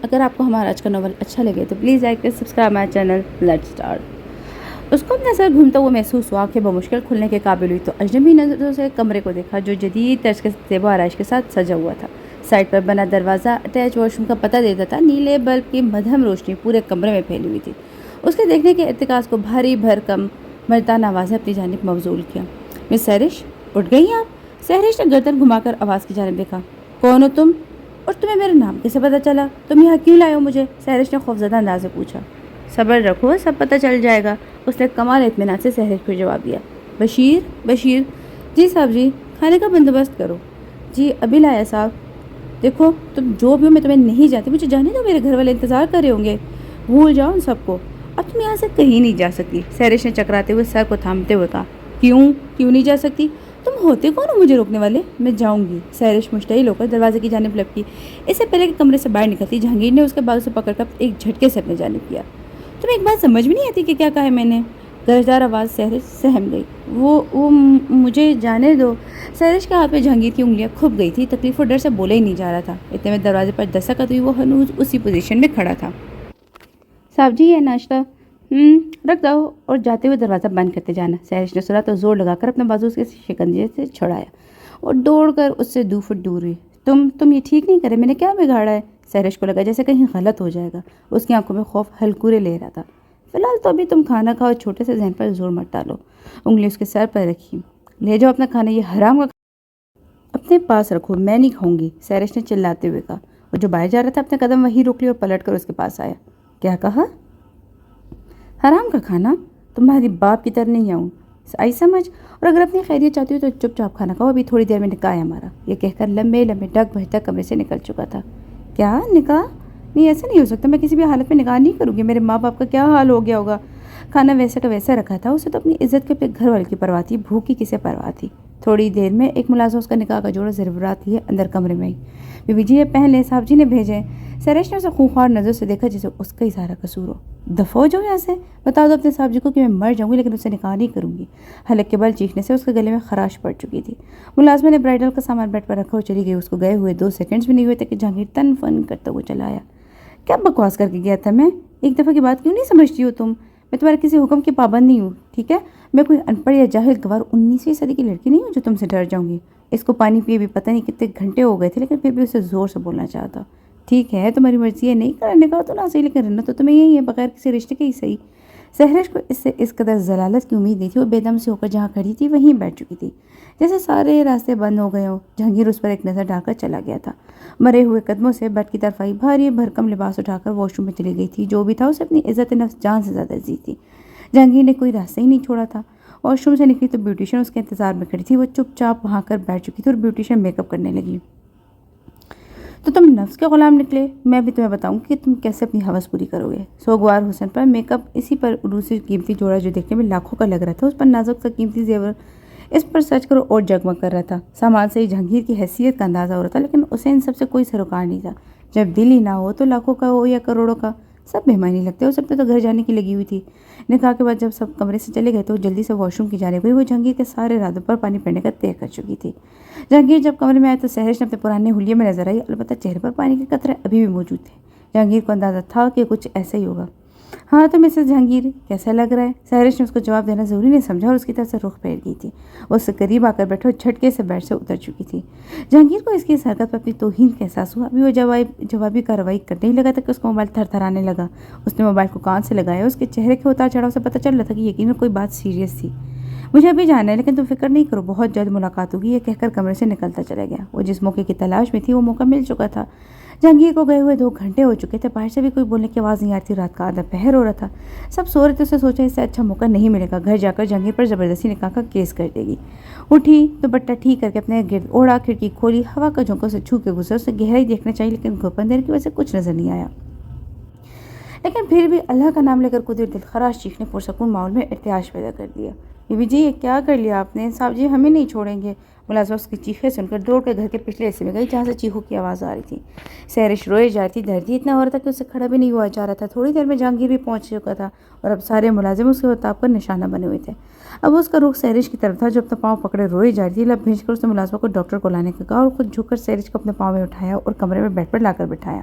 اگر آپ کو ہمارا آج کا ناول اچھا لگے تو پلیز لائک کریں، subscribe my channel let's start. اس کو اپنا سر گھومتا ہوا محسوس ہوا کہ بمشکل کھلنے کے قابل ہوئی تو اجنبی نظروں سے کمرے کو دیکھا جو جدید طرز کے زیب و آرائش کے ساتھ سجا ہوا تھا۔ سائڈ پر بنا دروازہ اٹیچ واش روم کا پتہ دیتا تھا۔ نیلے بلب کی مدھم روشنی پورے کمرے میں پھیلی ہوئی تھی۔ اس کے دیکھنے کے ارتکاز کو بھاری بھرکم ملتان آواز نے اپنی جانب مبذول کیا۔ مس سہرش، اٹھ گئی آپ؟ سہرش نے گردن گھما کر آواز کی جانب دیکھا۔ کون ہو تم؟ اور تمہیں میرا نام کیسے پتہ چلا؟ تم یہاں کیوں لائے ہو مجھے؟ سہرش نے خوفزدہ انداز سے پوچھا۔ صبر رکھو، سب پتہ چل جائے گا، اس نے کمال اطمینان سے سہرش کو جواب دیا۔ بشیر، جی صاحب جی، کھانے کا بندوبست کرو۔ جی ابھی لایا صاحب۔ دیکھو تم جو بھی ہو، میں تمہیں نہیں جانتی، مجھے جانے دو، میرے گھر والے انتظار کر رہے ہوں گے۔ بھول جاؤ ان سب کو، اب تم یہاں سے کہیں نہیں جا سکتی، سہرش نے چکراتے ہوئے سر کو تھامتے ہوئے کہا۔ کیوں نہیں جا سکتی؟ تم ہوتے کون ہو مجھے روکنے والے؟ میں جاؤں گی، سہرش مشتعل ہو کر دروازے کی جانب لپکی۔ اس سے پہلے کہ کمرے سے باہر نکلتی جہانگیر نے اس کے بازو سے پکڑ کر ایک جھٹکے سے اپنے جانب کیا۔ تمہیں ایک بات سمجھ میں نہیں آتی کہ کیا کہا ہے میں نے؟ گرجدار آواز سہرش سہم گئی۔ وہ مجھے جانے دو۔ سہرش کے ہاتھ میں جہانگیر کی انگلیاں کھپ گئی تھی، تکلیف اور ڈر سے بولا ہی نہیں جا رہا تھا۔ اتنے میں دروازے پر دستک ہوئی، وہ ہنوز اسی پوزیشن میں کھڑا تھا۔ صاحب جی یہ ناشتہ رکھ دو اور جاتے ہوئے دروازہ بند کرتے جانا۔ سہرش نے سنا تو زور لگا کر اپنا بازو اس کے شکنجے سے چھڑایا اور دوڑ کر اس سے 2 فٹ دور ہوئی۔ تم یہ ٹھیک نہیں کرے، میں نے کیا بگاڑا ہے؟ سہرش کو لگا جیسے کہیں غلط ہو جائے گا۔ اس کی آنکھوں میں خوف ہلکورے لے رہا تھا۔ فی الحال تو ابھی تم کھانا کھاؤ، چھوٹے سے ذہن پر زور مت ڈالو۔ انگلی اس کے سر پر رکھی۔ لے جاؤ اپنا کھانا، یہ حرام کا اپنے پاس رکھو، میں نہیں کھاؤں گی، سہرش نے چلاتے ہوئے کہا۔ وہ جو باہر جا رہا تھا اپنے قدم وہیں روک لی اور پلٹ کر اس کے پاس آیا۔ کیا کہا؟ حرام کا کھانا؟ تمہاری باپ کی طرح نہیں آؤں، آئی سمجھ؟ اور اگر اپنی خیریت چاہتی ہو تو چپ چاپ کھانا کھاؤ، ابھی تھوڑی دیر میں نکاح ہے ہمارا، یہ کہہ کر لمبے ڈگ بھجتا کمرے سے نکل چکا تھا۔ کیا نکاح؟ نہیں ایسا نہیں ہو سکتا، میں کسی بھی حالت میں نکاح نہیں کروں گی، میرے ماں باپ کا کیا حال ہو گیا ہوگا۔ کھانا ویسے کا ویسا رکھا تھا، اسے تو اپنی عزت کے اپنے گھر والے کی پرواہ تھی، بھوکی کسے پرواہ تھی۔ تھوڑی دیر میں ایک ملازم اس کا نکاح کا جوڑا زیورات لیے اندر کمرے میں آئی۔ بی جی یہ پہن لیں، صاحب جی نے بھیجے۔ سہرش نے اسے خونخوار نظر سے دیکھا جسے اس کا ہی سارا قصور ہو۔ دفع ہو جاؤ یہاں سے، بتا دو اپنے صاحب جی کو کہ میں مر جاؤں گی لیکن اس سے نکاح نہیں کروں گی۔ حلق کے بل چیخنے سے اس کے گلے میں خراش پڑ چکی تھی۔ ملازمہ نے برائڈل کا سامان بیڈ پر رکھا اور چلی گئی۔ اس کو گئے ہوئے 2 سیکنڈز بھی نہیں ہوئے تھے کہ جہانگیر تن فن کرتا ہوا چلا آیا۔ کیا بکواس کر کے گیا تھا میں؟ ایک دفعہ کی بات کیوں نہیں سمجھتی ہو تم؟ میں تمہارے کسی حکم کی پابند نہیں ہوں، ٹھیک ہے؟ میں کوئی ان پڑھ یا جاہل گوار 19ویں صدی کی لڑکی نہیں ہوں جو تم سے ڈر جاؤں گی۔ اس کو پانی پیے بھی پتہ نہیں کتنے گھنٹے ہو گئے تھے لیکن پھر بھی اسے زور سے بولنا چاہتا۔ ٹھیک ہے تمہاری مرضی ہے، نہیں کرنے کا تو نہ صحیح، لیکن رہنا تو تمہیں یہی ہے، بغیر کسی رشتے کے ہی صحیح۔ سہرش کو اس سے اس قدر ضلالت کی امید نہیں تھی، وہ بے دم سے ہو کر جہاں کھڑی تھی وہیں بیٹھ چکی تھی، جیسے سارے راستے بند ہو گئے ہوں۔ جہانگیر اس پر ایک نظر ڈال کر چلا گیا تھا۔ مرے ہوئے قدموں سے بیڈ کی طرف آئی، بھاری بھرکم لباس اٹھا کر واش روم میں چلی گئی تھی۔ جو بھی تھا اسے اپنی عزت نفس جان سے زیادہ عزیز تھی۔ جہانگیر نے کوئی راستہ ہی نہیں چھوڑا تھا۔ واش روم سے نکلی تو بیوٹیشین اس کے انتظار میں کھڑی تھی۔ وہ چپ چاپ وہاں کر بیٹھ چکی تھی اور بیوٹیشین میک اپ کرنے لگی۔ تو تم نفس کے غلام نکلے، میں بھی تمہیں بتاؤں کہ تم کیسے اپنی ہوس پوری کرو گے۔ سوگوار حسن پر میک اپ، اسی پر روسی قیمتی جوڑا جو دیکھنے میں لاکھوں کا لگ رہا تھا، اس پر نازک سا قیمتی زیور اس پر سچ کرو اور جگمگ کر رہا تھا۔ سامان سے ہی جہانگیر کی حیثیت کا اندازہ ہو رہا تھا، لیکن اسے ان سب سے کوئی سروکار نہیں تھا۔ جب دل ہی نہ ہو تو لاکھوں کا ہو یا کروڑوں کا، سب بےمعنی لگتے ہو۔ سب نے تو گھر جانے کی لگی ہوئی تھی۔ نکاح کے بعد جب سب کمرے سے چلے گئے تو جلدی سے واش روم کی جانب گئی۔ وہ جہانگیر کے سارے ارادوں پر پانی پھیرنے کا طے کر چکی تھی۔ جہانگیر جب کمرے میں آئے تو سہرش نے اپنے پرانے حلیے میں نظر آئی، البتہ چہرے پر پانی کے قطرے ابھی بھی موجود تھے۔ جہانگیر کو اندازہ تھا کہ کچھ ایسا ہی ہوگا۔ ہاں تو مسز جہانگیر کیسا لگ رہا ہے؟ سہرش نے اس کو جواب دینا ضروری نہیں سمجھا اور اس کی طرف سے رخ پھیر گئی تھی۔ وہ اس سے قریب آ کر بیٹھے اور جھٹکے سے بیڈ سے اتر چکی تھی۔ جہانگیر کو اس کی اس حرکت پر اپنی توہین کا احساس ہوا۔ ابھی وہ جوابی کارروائی کرنے ہی لگا تھا کہ اس کا موبائل تھر تھرانے لگا۔ اس نے موبائل کو کان سے لگایا۔ اس کے چہرے کے اتار چڑھاؤ سے پتہ چل رہا تھا کہ یقیناً کوئی بات سیریس تھی۔ مجھے ابھی جانا ہے لیکن تم فکر نہیں کرو، بہت جلد ملاقات ہوگی، یہ کہہ کر کمرے سے نکلتا چلا گیا۔ وہ جس موقع کی تلاش میں تھی وہ موقع مل چکا تھا۔ جہانگیر کو گئے ہوئے 2 گھنٹے ہو چکے تھے، باہر سے بھی کوئی بولنے کی آواز نہیں آ رہی تھی، رات کا آدھا پہر ہو رہا تھا، سب سو رہے تھے۔ اسے سوچا اس سے اچھا موقع نہیں ملے گا، گھر جا کر جہانگیر پر زبردستی نکاح کا کیس کر دے گی۔ اٹھی تو بٹا ٹھیک کر کے اپنے گرد اوڑھا، کھڑکی کھولی، ہوا کا جھونکا سے چھو کے گزرا۔ اسے گہرائی دیکھنا چاہیے لیکن گھپ اندھیرے کی وجہ سے کچھ نظر نہیں آیا، لیکن پھر بھی اللہ کا نام لے کر قدرت دل خراش چیخ نے پرسکون ماحول میں ارتعاش پیدا کر دیا۔ بی جی یہ کیا کر لیا آپ نے؟ صاحب جی ہمیں نہیں چھوڑیں گے۔ ملازمہ اس کی چیخیں سن کر دوڑ کر گھر کے پچھلے حصے میں گئی جہاں سے چیخوں کی آواز آ رہی تھی۔ سہرش روئے جا رہی تھی، درد ہی اتنا ہو رہا تھا کہ اسے کھڑا بھی نہیں ہوا جا رہا تھا۔ تھوڑی دیر میں جہانگیر بھی پہنچ چکا تھا اور اب سارے ملازم اس کے اتاب پر نشانہ بنے ہوئے تھے۔ اب اس کا رخ سہرش کی طرف تھا جو اپنا پاؤں پکڑے روئے جا رہی تھی۔ لب بھیج کر اس نے ملازمہ کو ڈاکٹر کو لانے کا کہا اور خود جھک کر سہرش کو اپنے پاؤں میں اٹھایا اور کمرے میں بیڈ پر لا کر بٹھایا۔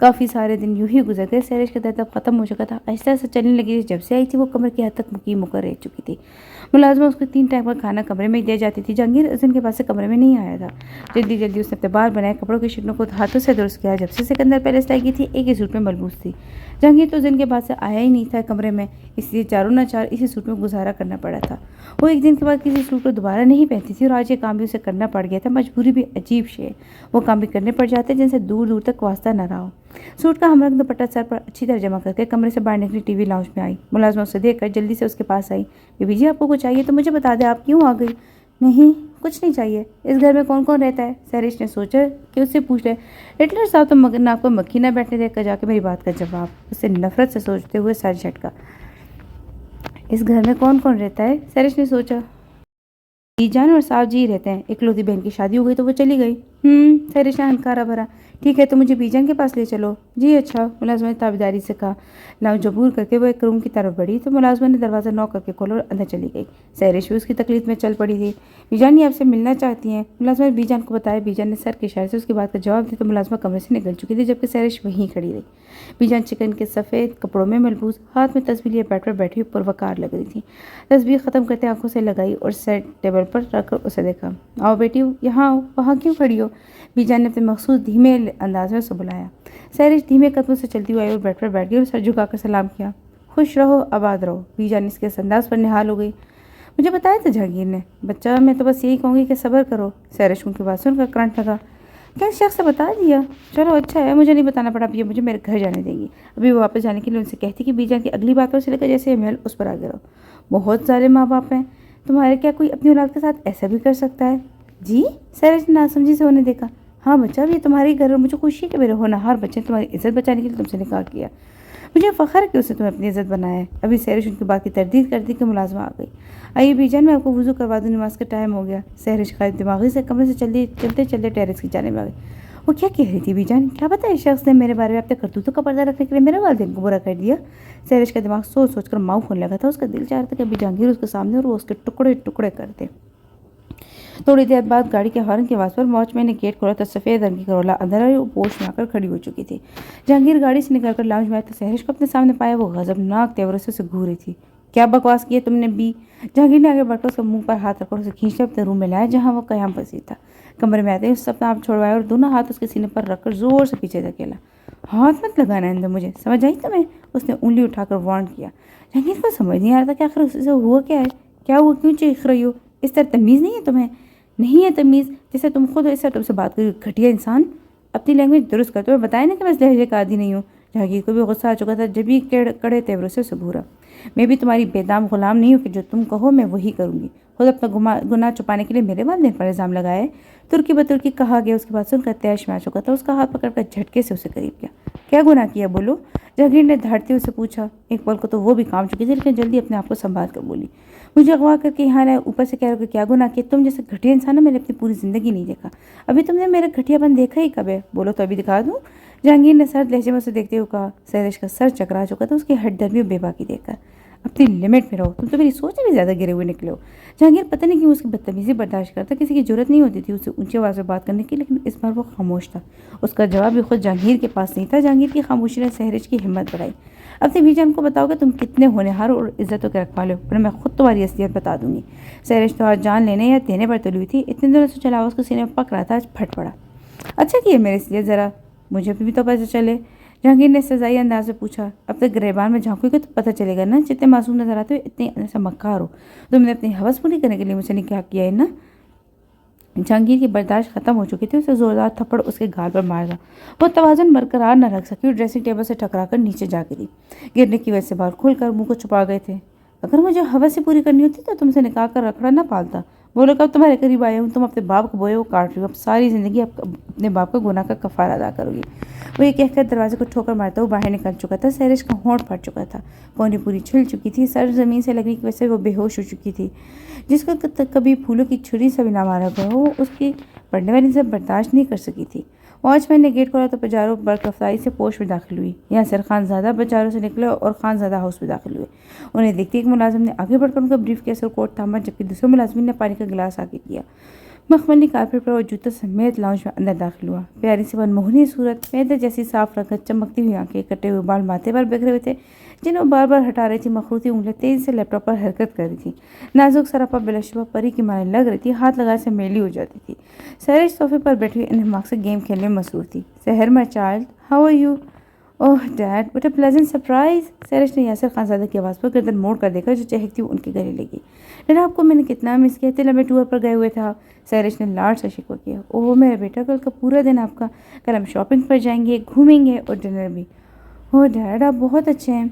کافی سارے دن یوں ہی گزر گئے۔ سحرش کا درد اب ختم ہو چکا تھا، آہستہ آہستہ چلنے لگی۔ جب سے آئی تھی وہ کمر کی حد تک مقیم ہو کر رہ چکی تھی۔ ملازمہ اس کو 3 ٹائم کا کھانا کمرے میں دے جاتی تھی۔ جہانگیر اس دن کے پاس سے کمرے میں نہیں آیا تھا۔ جلدی جلدی اس نے اپنے بال بنائے، کپڑوں کی شکلوں کو ہاتھوں سے درست کیا۔ جب سے سکندر پیلس لائی گئی تھی ایک ہی سوٹ میں ملبوس تھی۔ جہانگیر تو اس دن کے بعد سے آیا ہی نہیں تھا کمرے میں، اس لیے چاروں نہ چار اسی سوٹ میں گزارا کرنا پڑا تھا۔ وہ ایک دن کے بعد کسی سوٹ کو دوبارہ نہیں پہنتی تھی اور آج یہ کام بھی اسے کرنا پڑ گیا تھا۔ مجبوری بھی عجیب شے ہے، وہ کام بھی کرنے پڑ جاتے جن سے دور دور تک واسطہ نہ رہا ہو۔ سوٹ کا ہمرنگ دوپٹہ سر پر اچھی طرح جمع کر کے کمرے سے باہر نکلی، ٹی وی لاؤنج میں آئی۔ ملازمہ اسے دیکھ کر جلدی سے اس کے پاس آئی۔ بی بی جی آپ کو کچھ چاہیے تو مجھے بتا دیں، آپ کیوں آ گئی؟ نہیں کچھ نہیں چاہیے۔ اس گھر میں کون کون رہتا ہے؟ سحرش نے سوچا کہ اس سے پوچھ لے۔ ہٹلر صاحب تو مگر ناک کو مکھی نہ بیٹھنے دے کر جا کے میری بات کا جواب اسے نفرت سے سوچتے ہوئے سر جھٹکا۔ اس گھر میں کون کون رہتا ہے؟ سحرش نے سوچا۔ بی جان اور صاحب جی رہتے ہیں، اکلوتی بہن کی شادی ہو گئی تو وہ چلی گئی۔ سحرش نے ہنکارا بھرا۔ ٹھیک ہے تو مجھے بی جان کے پاس لے چلو۔ جی اچھا، ملازمہ نے تابعداری سے کہا۔ لاؤنج عبور کر کے وہ ایک روم کی طرف بڑھی تو ملازمہ نے دروازہ نوک کر کے کھولا اور اندر چلی گئی۔ سحرش بھی اس کی تکلیف میں چل پڑی تھی۔ بی جان یہ آپ سے ملنا چاہتی ہیں۔ ملازمہ نے بی جان کو بتایا۔ بی جان نے سر کے اشارے سے اس کی بات کا جواب دیا تو ملازمہ کمرے سے نکل چکی تھی جبکہ سحرش وہیں کھڑی رہی۔ بی جان چکن کے سفید کپڑوں میں ملبوس، ہاتھ میں تسبیح لیے بیڈ پر بیٹھی ہوئی پروقار لگ رہی تھی۔ تسبیح ختم کرتے آنکھوں سے لگائی اور سیٹ ٹیبل پر رکھ کر اسے دیکھا۔ آؤ بیٹی یہاں آؤ، وہاں کیوں کھڑی ہو؟ بی جان نے اپنے مخصوص دھیمے انداز میں اسے بلایا۔ سحرش دھیمے قدموں سے چلتی ہوئی آئی اور بیڈ پر بیٹھ گئی اور سر جھکا کر سلام کیا۔ خوش رہو آباد رہو۔ بی جان اس کے انداز پر نہال ہو گئی۔ مجھے بتایا تھا جہانگیر نے۔ بچہ میں تو بس یہی کہوں گی کہ صبر کرو۔ سحرش ان کی بات سن کر کرنٹ لگا۔ کیا شخص سے بتا دیا؟ چلو اچھا ہے، مجھے نہیں بتانا پڑا، اب یہ مجھے میرے گھر جانے دیں گی۔ ابھی وہ واپس جانے کے لیے ان سے کہتی کہ بی جان کی اگلی باتوں سے لے کر جیسے یہ محل اس پر آ گیا ہو۔ بہت سارے ماں باپ ہیں، تمہارے کیا کوئی اپنی اولاد کے ساتھ ایسا بھی کر سکتا ہے؟ جی؟ سحرش نے ناسمجھی سے انہیں دیکھا۔ ہاں بچہ، اب یہ تمہارے گھر اور مجھے خوشی ہے کہ میرے ہونہار بچے نے تمہاری عزت بچانے کے لیے تم سے نکاح کیا۔ مجھے فخر ہے کہ اس نے تمہیں اپنی عزت بنایا ہے۔ ابھی سحرش ان کی بات کی تردید کرتی کہ ملازمہ آ گئی۔ آئیے بی جان میں آپ کو وضو کروا دوں، نماز کا ٹائم ہو گیا۔ سحرش غائب دماغی سے کمرے سے چلتے چلتے ٹیرس کی جانب آ گئی۔ وہ کیا کہہ رہی تھی بی جان؟ کیا پتہ اس شخص نے میرے بارے میں اپنے کرتوتوں کا پردہ رکھنے کے لیے میرے والدین کو برا کر دیا؟ سحرش کا دماغ سوچ سوچ کر ماؤں کھولنے لگا تھا۔ اس کا دل چاہ رہا تھا کہ ابھی جہانگیر اس کے سامنے اور وہ اس کے ٹکڑے ٹکڑے کر دے۔ تھوڑی دیر بعد گاڑی کے ہارن کی آواز پر واچ مین نے گیٹ کھولا تو سفید رنگ کی کرولا اندر آئی اور پوش میں آ کر کھڑی ہو چکی تھی۔ جہانگیر گاڑی سے نکل کر لاؤنج میں آئی تو سحرش کو اپنے سامنے پایا۔ وہ غضبناک تیوروں سے اسے گھور رہی تھی۔ کیا بکواس کی ہے تم نے بی؟ جہانگیر نے آگے بڑھ کر اس کے منہ پر ہاتھ رکھ کر اسے کھینچ کر اپنے روم میں لایا جہاں وہ قیام پذیر تھا۔ کمرے میں آتے ہی اس نے اپنا آپ چھوڑوایا اور دونوں ہاتھ اس کے سینے پر رکھ کر زور سے پیچھے دھکیلا۔ ہاتھ مت لگانا اندر مجھے، سمجھ آئی تمہیں؟ اس نے انگلی اٹھا کر وارن کیا۔ جہانگیر کو سمجھ نہیں آ رہا تھا کہ آخر اسے ہوا کیا ہے؟ کیا ہوا؟ کیوں چیخ رہی ہو؟ اس طرح تمیز نہیں ہے تمہیں؟ نہیں ہے تمیز، جیسے تم خود ہو اس طرح تم سے بات کر گھٹیا انسان۔ اپنی لینگویج درست کر، تمہیں بتایا نا کہ بس لہجے کا عادی نہیں ہوں۔ جہانگیر کو بھی غصہ آ چکا تھا جب ہی کڑے تیوروں سے اسے گھورا۔ میں بھی تمہاری بے دام غلام نہیں ہوں کہ جو تم کہو میں وہی کروں گی۔ خود اپنا گناہ چھپانے کے لیے میرے والدین پر الزام لگایا ہے۔ ترکی بترکی کہا گیا۔ اس کی بات سن کر تیش میں آ چکا تھا۔ اس کا ہاتھ پکڑ کر جھٹکے سے اسے قریب کیا۔ کیا گناہ کیا بولو؟ جہانگیر نے دھاڑتے اسے پوچھا۔ ایک پل کو تو وہ بھی کام چکی تھی لیکن جلدی اپنے آپ کو سنبھال کر بولی۔ مجھے اغوا کر کے یہاں لائے، اوپر سے کہہ رہے کہ کیا گناہ کیا؟ تم جیسے گھٹیا انسان نے میں نے اپنی پوری زندگی نہیں دیکھا۔ ابھی تم نے میرا گھٹیا پن دیکھا ہی کب ہے؟ بولو تو ابھی دکھا دوں۔ جہانگیر نے سرد لہجے میں اسے دیکھتے ہوئے کہا۔ سحرش کا سر چکرا چکا تھا اس کی ہٹ درمی اور بے باکی دیکھ کر۔ اپنی لمٹ میں رہو، تم تو میری سوچ سے بھی زیادہ گرے ہوئے نکلے ہو۔ جہانگیر پتہ نہیں کیوں اس کی بدتمیزی برداشت کرتا، کسی کی جرت نہیں ہوتی تھی اسے اونچی آواز میں بات کرنے کی، لیکن اس بار وہ خاموش تھا۔ اس کا جواب بھی خود جہانگیر کے پاس نہیں تھا۔ جہانگیر کی خاموشی نے سحرش کی ہمت بڑھائی۔ اپنے بی جان کو بتاؤ کہ تم کتنے ہونہار اور عزتوں کے رکھوالے ہو، ورنہ میں خود تمہاری اصلیت بتا دوں گی۔ سحرش تو آج جان لینے یا دینے پر تلی ہوئی تھی۔ اتنے دنوں سے چلا اس کے سینے میں پک رہا تھا، آج پھٹ پڑا۔ اچھا کیا میرے لیے، ذرا مجھے بھی تو پتہ چلے۔ جہانگیر نے سزائی انداز میں پوچھا۔ اب تک گریبان میں جھانکو گے تو پتہ چلے گا نا، جتنے معصوم نظر آتے ہو اتنے ایسا مکار ہو۔ تم نے اپنی ہوس پوری کرنے کے لیے مجھ سے نکاح کیا ہے نا؟ جہانگیر کی برداشت ختم ہو چکی تھی۔ اسے زوردار تھپڑ اس کے گال پر مارا۔ وہ توازن برقرار نہ رکھ سکی اور ڈریسنگ ٹیبل سے ٹکرا کر نیچے جا گری۔ گرنے کی وجہ سے بال کھل کر منہ کو چھپا گئے تھے۔ اگر مجھے ہوس ہی پوری کرنی ہوتی تو تم سے نکاح کر رکھڑا نہ پالتا۔ بولو کب تمہارے قریب آیا ہوں، تم اپنے باپ کو بوئے وہ کاٹ رہی ہو، اب ساری زندگی اپنے باپ کا گناہ کا کفارہ ادا کرو گی۔ وہ یہ کہہ کر دروازے کو ٹھوکر مارتا ہوا باہر نکل چکا تھا۔ سحرش کا ہونٹ پھٹ چکا تھا، پونی پوری چھل چکی تھی، سر زمین سے لگنے کی وجہ سے وہ بے ہوش ہو چکی تھی۔ جس کو کبھی پھولوں کی چھری سے بھی نہ مارا گیا ہو، اس کی پڑھنے والی سے برداشت نہیں کر سکی تھی۔ واچ مین نے گیٹ کھولا تو پجارو برقرفتاری سے پوش میں داخل ہوئی۔ یہاں سر خان زادہ بجاروں سے نکلے اور خان زادہ ہاؤس میں داخل ہوئے۔ انہیں دیکھتے ایک ملازم نے آگے بڑھ کر ان کا بریف کیس اور کوٹ تھاما، جبکہ دوسرے ملازمین نے پانی کا گلاس آگے کیا۔ مخملی کارپیٹ پر وہ جوتا سمیت لاؤنج میں اندر داخل ہوا۔ پیاری سی منموہنی صورت، میدہ جیسی صاف رنگت، چمکتی ہوئی آنکھیں، کٹے ہوئے بال ماتھے پر بکھرے ہوئے تھے جنہیں وہ بار بار ہٹا رہی تھی۔ مخروطی انگلیاں تیزی سے لیپ ٹاپ پر حرکت کر رہی تھی۔ نازک سراپا بلا شبہ پری کی مانند لگ رہی تھی، ہاتھ لگانے سے میلی ہو جاتی تھی۔ سہرش صوفے پر بیٹھی ہوئی انہماک سے گیم کھیلنے میں مصروف تھی۔ Sehar my child, how are you? Oh dad, what a pleasant surprise. Sehrish نے یاسر خانزادہ کی آواز پر گردن موڑ کر دیکھا جو چہکتی ان کے گلے لگی۔ ڈیڈ، آپ کو میں نے کتنا مس کیا، اتنے لمبے ٹور پر گئے ہوئے تھا۔ سہرش نے لاڈ سے شکوہ کیا۔ اوہ میرا بیٹا، کل کا پورا دن آپ کا، کل ہم شاپنگ پر جائیں گے، گھومیں گے اور ڈنر بھی۔ اوہ ڈیڈ، آپ بہت اچھے ہیں۔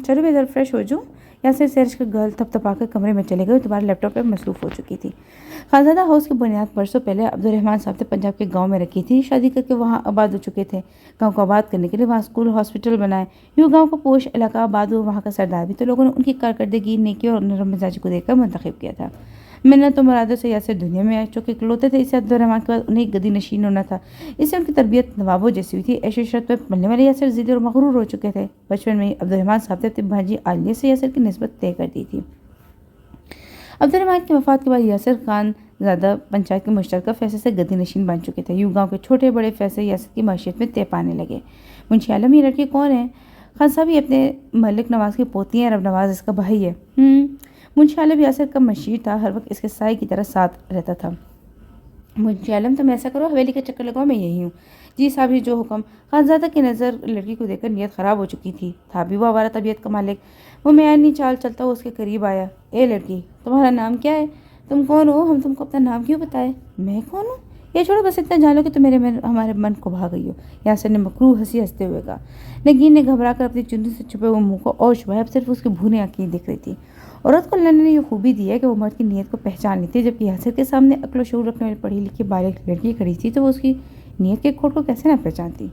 چلو میں ذرا فریش ہو جاؤں۔ یاسر سہرش کا گال تھپ تھپا کر کمرے میں چلے گئے اور دوبارہ لیپ ٹاپ پر مصروف ہو چکی تھی۔ خانزادہ ہاؤس کی بنیاد برسوں پہلے عبدالرحمن صاحب نے پنجاب کے گاؤں میں رکھی تھی۔ شادی کر کے وہاں آباد ہو چکے تھے۔ گاؤں کو آباد کرنے کے لیے وہاں اسکول، ہاسپٹل بنائے۔ یوں گاؤں کا پوش علاقہ آباد ہوا۔ وہاں کا سردار بھی تو لوگوں نے ان کی کارکردگی، نیکی اور نرم مزاجی کو دیکھ کر منتخب کیا تھا۔ منت و مرادوں سے یاسر دنیا میں آ چکے اکلوتے تھے۔ اسے عبدالرحمن کے بعد انہیں گدی نشین ہونا تھا۔ اس سے ان کی تربیت نوابوں جیسی ہوئی تھی۔ عیش و عشرت میں پلنے والے یاسر ضدی اور مغرور ہو چکے تھے۔ بچپن میں ہی عبدالرحمن صاحب نے اپنی بھانجی عالیہ سے یاسر کی نسبت طے کر دی تھی۔ عبدالرحمن کی وفات کے بعد یاسر خان زادہ پنچایت کے مشترکہ فیصلے سے گدی نشین بن چکے تھے۔ یوں گاؤں کے چھوٹے بڑے فیصلے یاسر کی معیشت میں طے پانے لگے۔ منشی عالم، یہ لڑکی کون ہے؟ خان صاحب یہ اپنے ملک نواز کی پوتی ہیں، رب نواز اس کا بھائی ہے۔ منشی عالم یاسر کا مشیر تھا، ہر وقت اس کے سائے کی طرح ساتھ رہتا تھا۔ منشی عالم، تم ایسا کرو، حویلی کا چکر لگاؤ، میں یہی ہوں۔ جی صاحب، یہ جو حکم۔ خانزادہ کی نظر لڑکی کو دیکھ کر نیت خراب ہو چکی تھی۔ تھا بھی وہ آوارہ طبیعت کا مالک۔ وہ میانی چال چلتا وہ اس کے قریب آیا۔ اے لڑکی، تمہارا نام کیا ہے؟ تم کون ہو؟ ہم تم کو اپنا نام کیوں بتائے؟ میں کون ہوں؟ یہ چھوڑو، بس اتنا جان لو کہ تم ہمارے من کو بھا گئی ہو۔ یاسر نے مکروہ ہنسی ہنستے ہوئے کہا۔ نگین نے گھبرا کر اپنی چننی سے چھپے ہوئے منہ کو اور چھپایا۔ اب صرف اس کی بھونے آنکھیں دکھ رہی تھی۔ عورت کو اللہ نے یہ خوبی دی ہے کہ وہ مرد کی نیت کو پہچان لیتی ہے۔ جبکہ یاسر کے سامنے عقل و شعور رکھنے والی پڑھی لکھی بالغ لڑکی کھڑی تھی تو وہ اس کی نیت کے کھوٹ کو کیسے نہ پہچانتی۔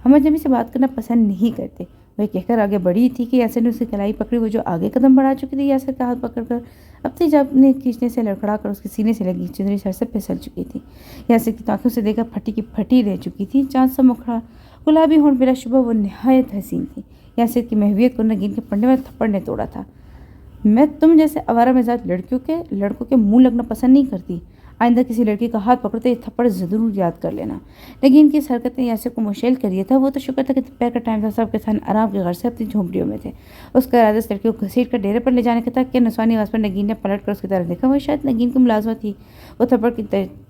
ہم اجنبی سے بات کرنا پسند نہیں کرتے، وہ کہہ کر آگے بڑھی تھی کہ یاسر نے اس کی کلائی پکڑی۔ وہ جو آگے قدم بڑھا چکی تھی، یاسر کا ہاتھ پکڑ کر اپنی جانے کھینچنے سے لڑکھڑا کر اس کے سینے سے لگی چنری سر سے پھسل چکی تھی۔ یاسر کی آنکھوں سے دیکھا پھٹی کی پھٹی رہ چکی تھی۔ چاند سا مکھڑا گلابی ہونٹ، بلا شبہ وہ نہایت حسین تھی۔ یاسر کی محویت کو نگین کے پنڈے میں تھپڑ نے توڑا تھا۔ میں تم جیسے آوارہ مزاج لڑکوں کے منہ لگنا پسند نہیں کرتی۔ آئندہ کسی لڑکی کا ہاتھ پکڑو تو یہ تھپڑ ضرور یاد کر لینا۔ نگین کی اس حرکت نے یاسر کو مشعل کر دیا تھا۔ وہ تو شکر تھا کہ دوپہر کا ٹائم تھا، سب کے ساتھ آرام کی غرض سے اپنی جھونپڑیوں میں تھے۔ اس کا ارادہ اس لڑکی کو گھسیٹ کر ڈیرے پر لے جانے کا تھا کہ نسوانی آواز پر نگین نے پلٹ کر اس کی طرف دیکھا۔ وہ شاید نگین کی ملازمت تھی۔ وہ تھپڑ کی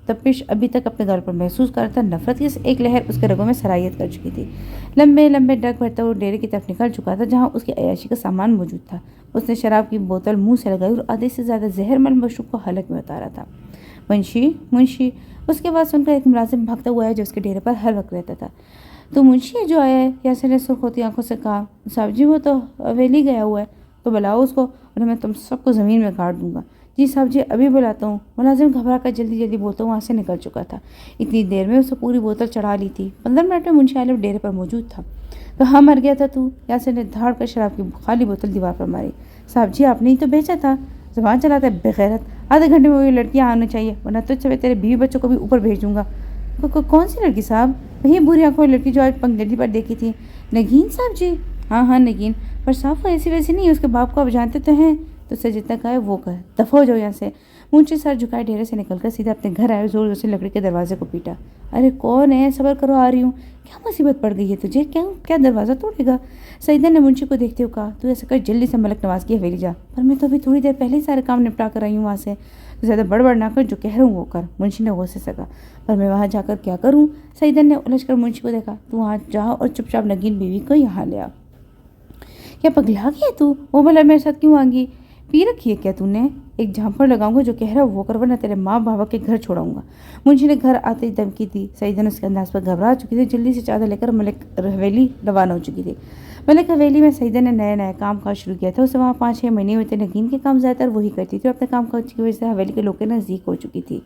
تپش ابھی تک اپنے گال پر محسوس کر رہا تھا۔ نفرت کی ایک لہر اس کے رگوں میں سرایت کر چکی تھی۔ لمبے لمبے ڈگ بھرتا وہ ڈیرے کی طرف نکل چکا تھا جہاں اس کی عیاشی کا سامان موجود تھا۔ اس نے شراب کی بوتل منہ سے لگائی اور آدھے سے زیادہ زہر مل مشروب کو حلق میں اتارا تھا۔ منشی، اس کے بعد سن کر ایک ملازم بھاگتا ہوا آیا جو اس کے ڈیرے پر ہر وقت رہتا تھا۔ تو منشی ہے جو آیا ہے؟ یاسر نے سرخ ہوتی آنکھوں سے کہا۔ صاحب جی، وہ تو حویلی گیا ہوا ہے، تو بلاؤ اس کو اور میں تم سب کو زمین میں گاڑ دوں گا۔ جی صاحب جی، ابھی بلاتا ہوں۔ ملازم گھبرا کر جلدی جلدی بولتا ہوں وہاں سے نکل چکا تھا۔ اتنی دیر میں اسے پوری بوتل چڑھا لی تھی۔ 15 منٹ میں منشی عالم ڈیرے پر موجود تھا۔ کہاں مر گیا تھا تو؟ یاسر نے دھاڑ کر شراب کی خالی بوتل دیوار پر ماری۔ صاحب جی، آپ نے ہی تو بیچا تھا۔ زبان چلاتا ہے بغیرت۔ آدھے گھنٹے میں وہ لڑکیاں آنا چاہیے، ورنہ تجھ سے تیرے بیوی بچوں کو بھی اوپر بھیجوں گا۔ کون سی لڑکی صاحب؟ وہی بری آنکھوں والی لڑکی جو آج پگڈنڈی پر دیکھی تھی۔ نگین صاحب جی؟ ہاں نگین، پر صاحب وہ ایسی ویسی نہیں، اس کے باپ کو آپ جانتے تو ہیں۔ تو سے جتنا کہا ہے وہ کر، دفع ہو جاؤ یہاں سے۔ منشی سر جھکائے ڈیرے سے نکل کر سیدھا اپنے گھر آئے، زور زور سے لکڑی کے دروازے کو پیٹا۔ ارے کون ہے؟ صبر کرو، آ رہی ہوں۔ کیا مصیبت پڑ گئی ہے تجھے؟ کیا دروازہ توڑے گا؟ سیدہ نے منشی کو دیکھتے ہوئے کہا۔ تو ایسا کر جلدی سے ملک نواز کی حویلی جا۔ پر میں تو ابھی تھوڑی دیر پہلے ہی سارے کام نپٹا کر آئی ہوں وہاں سے۔ زیادہ بڑبڑ نہ کر، جو کہہ رہا ہوں وہ کر، منشی نے غصے سے کہا۔ پر میں وہاں جا کر کیا کروں؟ سیدہ نے الجھ کر منشی کو دیکھا۔ تو وہاں جا اور چپ چاپ نگین بیوی کو یہاں لے آ۔ کیا پگلا گیا تو؟ وہ بھلا میرے ساتھ کیوں آئیں گی؟ پی رکھی ہے کیا تو نے؟ ایک جھانپڑ لگاؤں گا، جو کہہ رہا وہ کر، ورنہ تیرے ماں بابا کے گھر چھوڑاؤں گا۔ منشی نے گھر آتے ہی دھمکی دی۔ سیدہ نے اس کے انداز پر گھبرا چکی تھی، جلدی سے چادر لے کر ملک حویلی روانہ ہو چکی تھی۔ ملک حویلی میں سیدہ نے نیا کام کاج شروع کیا تھا۔ اسے وہاں 5-6 مہینے ہوئے تھے۔ نگین کے کام زیادہ تر وہی کرتی تھی اور اپنے کام کاج کی وجہ سے حویلی کے لوگ کے نزدیک ہو چکی تھی۔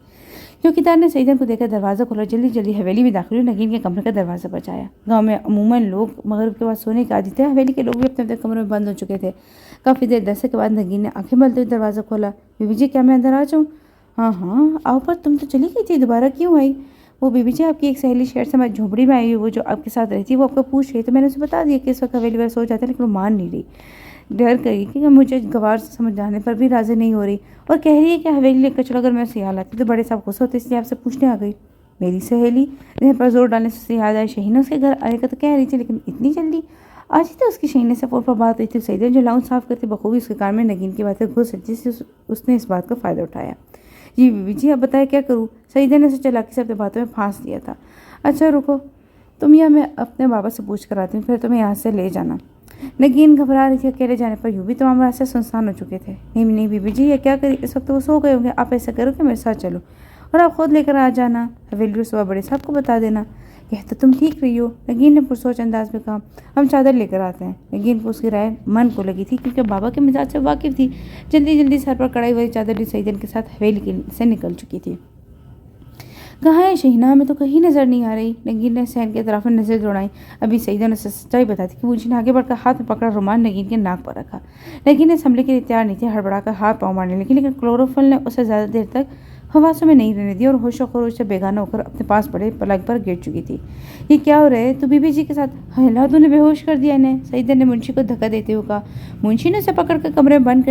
چوکیدار نے سیدہ کو دیکھ کر دروازہ کھولا، جلدی جلدی حویلی میں داخل ہوئی، نگین کے کمرے کا دروازہ بچایا۔ گاؤں میں عموماً لوگ مغرب کے بعد سونے کے عادی تھے۔ حویلی کے لوگ بھی اپنے اپنے کمروں میں بند ہو چکے تھے۔ کافی دیر دستک کے بعد نگین نے آنکھیں ملتے ہوئے دروازہ کھولا۔ بیوی جی، کیا میں اندر آ جاؤں؟ ہاں آؤ، پر تم تو چلی گئی تھی، دوبارہ کیوں آئی؟ وہ بیوی جی، آپ کی ایک سہیلی شہر سے میں جھونپڑی میں آئی ہوئی، وہ جو آپ کے ساتھ رہتی ہے وہ آپ کو پوچھ رہی ہے، تو میں نے اسے بتا دیا کہ اس وقت حویلی پر سو جاتا ہے، لیکن وہ مان نہیں رہی۔ ڈر گئی کہ مجھے گوار سے سمجھانے پر بھی راضی نہیں ہو رہی اور کہہ رہی ہے کہ حویلی لے کر چلو، اگر میں اسے یاد آتی تو بڑے صاحب غصہ ہوتے، اس لیے آپ سے پوچھنے آ گئی۔ میری سہیلی ذہن پر زور ڈالنے سے اسے یاد آئی شہینہ اس کے گھر آنے کا تو کہہ رہی تھی، لیکن اتنی جلدی؟ آج ہی تو اس کی شہینہ سے فور پر بات ہوئی تھی۔ سعیدہ جو لاؤن صاف کرتی بخوبی اس کے کان میں نگین کی باتیں گھس جس سے اس نے اس بات کا فائدہ اٹھایا۔ جی بیوی جی، اب بتائیں کیا کروں؟ سعیدہ نے اسے چلاکی سے اپنے باتوں میں پھانس دیا تھا۔ اچھا رکو، تم یا میں اپنے بابا سے پوچھ کر آتی ہوں، پھر تمہیں یہاں سے لے جانا۔ نگین گھبرا رہی تھی، اکیلے جانے پر یوں بھی تمام راستے سنسان ہو چکے تھے۔ نہیں بیوی جی، یہ کیا کری، اس وقت وہ سو گئے ہوں گے، آپ ایسا کرو کہ میرے ساتھ چلو اور آپ خود لے کر آ جانا، حویلی صبح بڑے صاحب کو بتا دینا۔ یہ تو تم ٹھیک رہی ہو، نگین نے پرسوچ انداز میں کہا۔ ہم چادر لے کر آتے ہیں۔ نگین کو اس کی رائے من کو لگی تھی، کیونکہ بابا کے مزاج سے واقف تھی۔ جلدی سر پر کڑائی والی چادر لی سعیدہ کے ساتھ حویلی سے نکل چکی تھی۔ کہاں ہے شہینہ؟ ہمیں تو کہیں نظر نہیں آ رہی۔ نگین نے صحن کے اطراف میں نظر دوڑائی۔ ابھی سعیدہ نے اسے سچائی بتا دی کہ مجھے نے آگے بڑھ کر ہاتھ میں پکڑا رومال نگین کے ناک پر رکھا۔ نگین نے سنبھلنے کے لیے تیار نہیں تھی، ہڑبڑا کر ہاتھ پاؤں مارنے لگی، لیکن کلوروفل نے اسے زیادہ دیر تک حواسوں میں نہیں رہنے دیا اور ہوش و خروش سے بیگانہ ہو کر اپنے پاس پڑے پلنگ پر گر چکی تھی۔ یہ کیا ہو رہا ہے؟ تو بی بی جی کے ساتھ؟ ہائے اللہ، تو نے بے ہوش کر دیا انہیں، سعیدہ نے منشی کو دھکا دیتے ہوئے کہا۔ منشی نے اسے پکڑ کر کمرے میں بند کر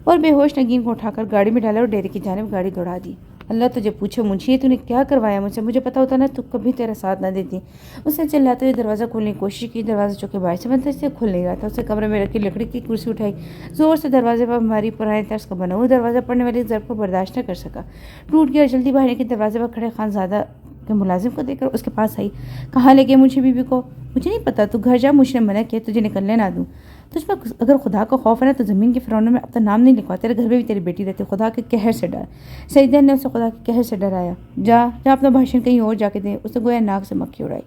اور بے ہوش نگین کو اٹھا کر گاڑی میں ڈالا اور ڈیرے کی جانب گاڑی دوڑا دی۔ اللہ تجھے پوچھے منشی، تو نے کیا کروایا مجھ سے؟ مجھے پتا ہوتا نا تو کبھی تیرا ساتھ نہ دیتی۔ اس نے چلاتے ہوئے دروازہ کھولنے کی کوشش کی، دروازہ چونکہ باہر سے بند تھا اس لیے کھل نہیں رہا تھا۔ اسے کمرے میں رکھی لکڑی کی کرسی اٹھائی، زور سے دروازے پر ماری، پرانے طرز کا بنا ہوا دروازہ پڑنے والی ضرب کو برداشت نہ کر سکا، ٹوٹ گیا اور جلدی باہر کے دروازے پر کھڑے خانزادہ کے ملازم کو دیکھ کر اس کے پاس آئی۔ کہاں لے گئے منشی بی بی کو؟ مجھے نہیں پتا، تو گھر جا، مجھ نے منع کیا تجھے نکلنے نہ دوں۔ تجھ میں اگر خدا کا خوف ہے نا تو زمین کے فرعونوں میں اپنا نام نہیں لکھوا، تیرے گھر میں بھی تیری بیٹی رہتی، خدا کے قہر سے ڈر۔ سعیدہ نے اسے خدا کے قہر سے ڈرایا۔ جا اپنا بھاشن کہیں اور جا کے دے، اس نے گویا ناک سے مکھی اڑائی۔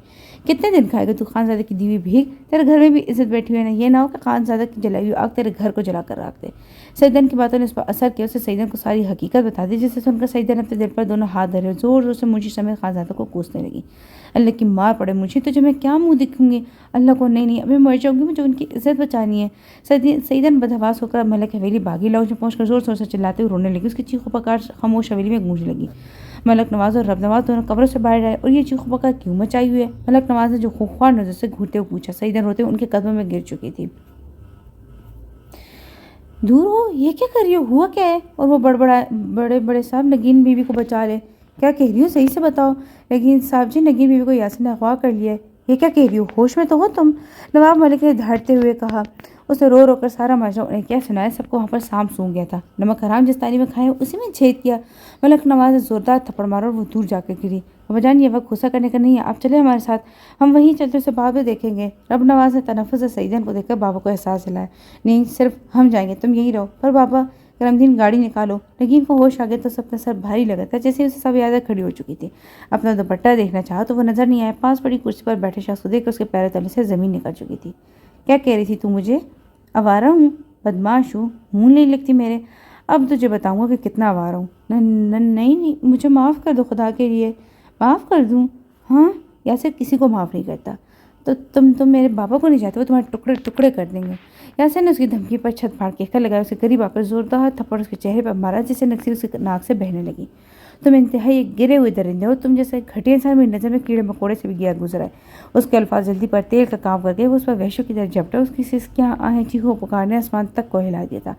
کتنے دن کھائے گا تو خانزادہ کی دیوی بھیگ؟ تیرے گھر میں بھی عزت بیٹھی ہوئی نا، یہ نہ ہو کہ خانزادہ کی جلائی ہوئی آگ تیرے گھر کو جلا کر رکھ دے۔ سعیدہ کی باتوں نے اس پر اثر کیا، اسے سعیدہ کو ساری حقیقت بتا دی، جسے سن کر سعیدہ نے اپنے دل پر دونوں ہاتھ دھرے اور زور سے منشی سمیت خانزادہ کو کوسنے لگی۔ اللہ کی مار پڑے منشی، تجھے میں کیا منہ دکھوں گی؟ اللہ کو نہیں، ابھی مر جاؤں گی، مجھے ان کی عزت بچانی ہے۔ سعیدہ نے بدحواس ہو کر ملک حویلی بھاگی، لاؤنج میں پہنچ کر زور سے چلاتے ہوئے رونے لگی۔ اس کی چیخ و پکار خاموش حویلی میں گونج لگی۔ ملک نواز اور رب نواز دونوں کمروں سے باہر آئے۔ اور یہ چیخ و پکار کیوں مچائی ہوئی ہے؟ ملک نواز نے جو خوفناک نظر سے گھورتے ہوئے پوچھا۔ سعیدہ روتے ان کے قدموں میں گر چکی تھی۔ دور ہو، یہ کیا کر رہی ہو؟ ہوا کیا ہے؟ اور وہ بڑے صاحب، نگین بیوی کو بچا لے۔ کیا کہہ رہی ہو؟ صحیح سے بتاؤ۔ نگین صاحب جی، نگین بیوی کو یاسر نے اغوا کر لیا ہے۔ یہ کیا کہہ رہی ہو؟ ہوش میں تو ہو تم؟ نواب ملک نے دھاڑتے ہوئے کہا۔ اس نے رو کر سارا ماجرا انہیں کیا سنایا۔ سب کو وہاں پر سانپ سونگ گیا تھا۔ نمک حرام جس تالی میں کھائے اسی میں چھید کیا۔ ملک نواز نے زوردار تھپڑ مارا اور وہ دور جا کر گری۔ بابا جان، یہ وقت غصہ کرنے کا نہیں ہے، آپ چلے ہمارے ساتھ، ہم وہیں چلتے اسے بعد میں دیکھیں گے۔ رب نواز نے تنفس سے سعیدہ کو دیکھ کر بابا کو احساس دلایا۔ نہیں، صرف ہم جائیں گے، تم یہیں رہو۔ پر بابا، کرم دین گاڑی نکالو۔ نگین کو ہوش آ گیا تو اس اپنا سر بھاری لگا تھا، جیسے اسے سب یاد کھڑی ہو چکی تھی۔ اپنا دوپٹہ دیکھنا چاہا تو وہ نظر نہیں آیا۔ پاس پڑی کرسی پر بیٹھے شخص کو دیکھ کر اس کے پیروں تلے سے زمین نکل چکی تھی۔ کیا کہہ رہی تھی تو مجھے؟ آوارہ ہوں، بدماش ہوں، منہ نہیں لگتی میرے۔ اب تجھے بتاؤں گا کہ کتنا آوارہ ہوں۔ نہیں، مجھے معاف کر دو، خدا کے لیے۔ معاف کر دوں؟ ہاں، یاسر کسی کو معاف نہیں کرتا۔ تو تم میرے بابا کو نہیں چاہتے، وہ تمہارے ٹکڑے ٹکڑے کر دیں گے۔ یاسر نے اس کی دھمکی پر چھت پھاڑ کے لگایا، اسے قریب آ کر زوردار تھپڑ اس کے چہرے پر مارا، جس سے نکسی اس کے ناک سے بہنے لگی۔ تم انتہائی گرے ہوئے درندے ہو، تم جیسے گھٹیا انسان میری نظر میں کیڑے مکوڑے سے بھی گیا گزرا ہے۔ اس کے الفاظ جلدی پر تیل کا کام کر گئے، وہ اس پر وحشیوں کی طرح جھپٹا، اس کی سسکیاں آہیں چیخوں پکار نے آسمان تک کو ہلا دیا تھا،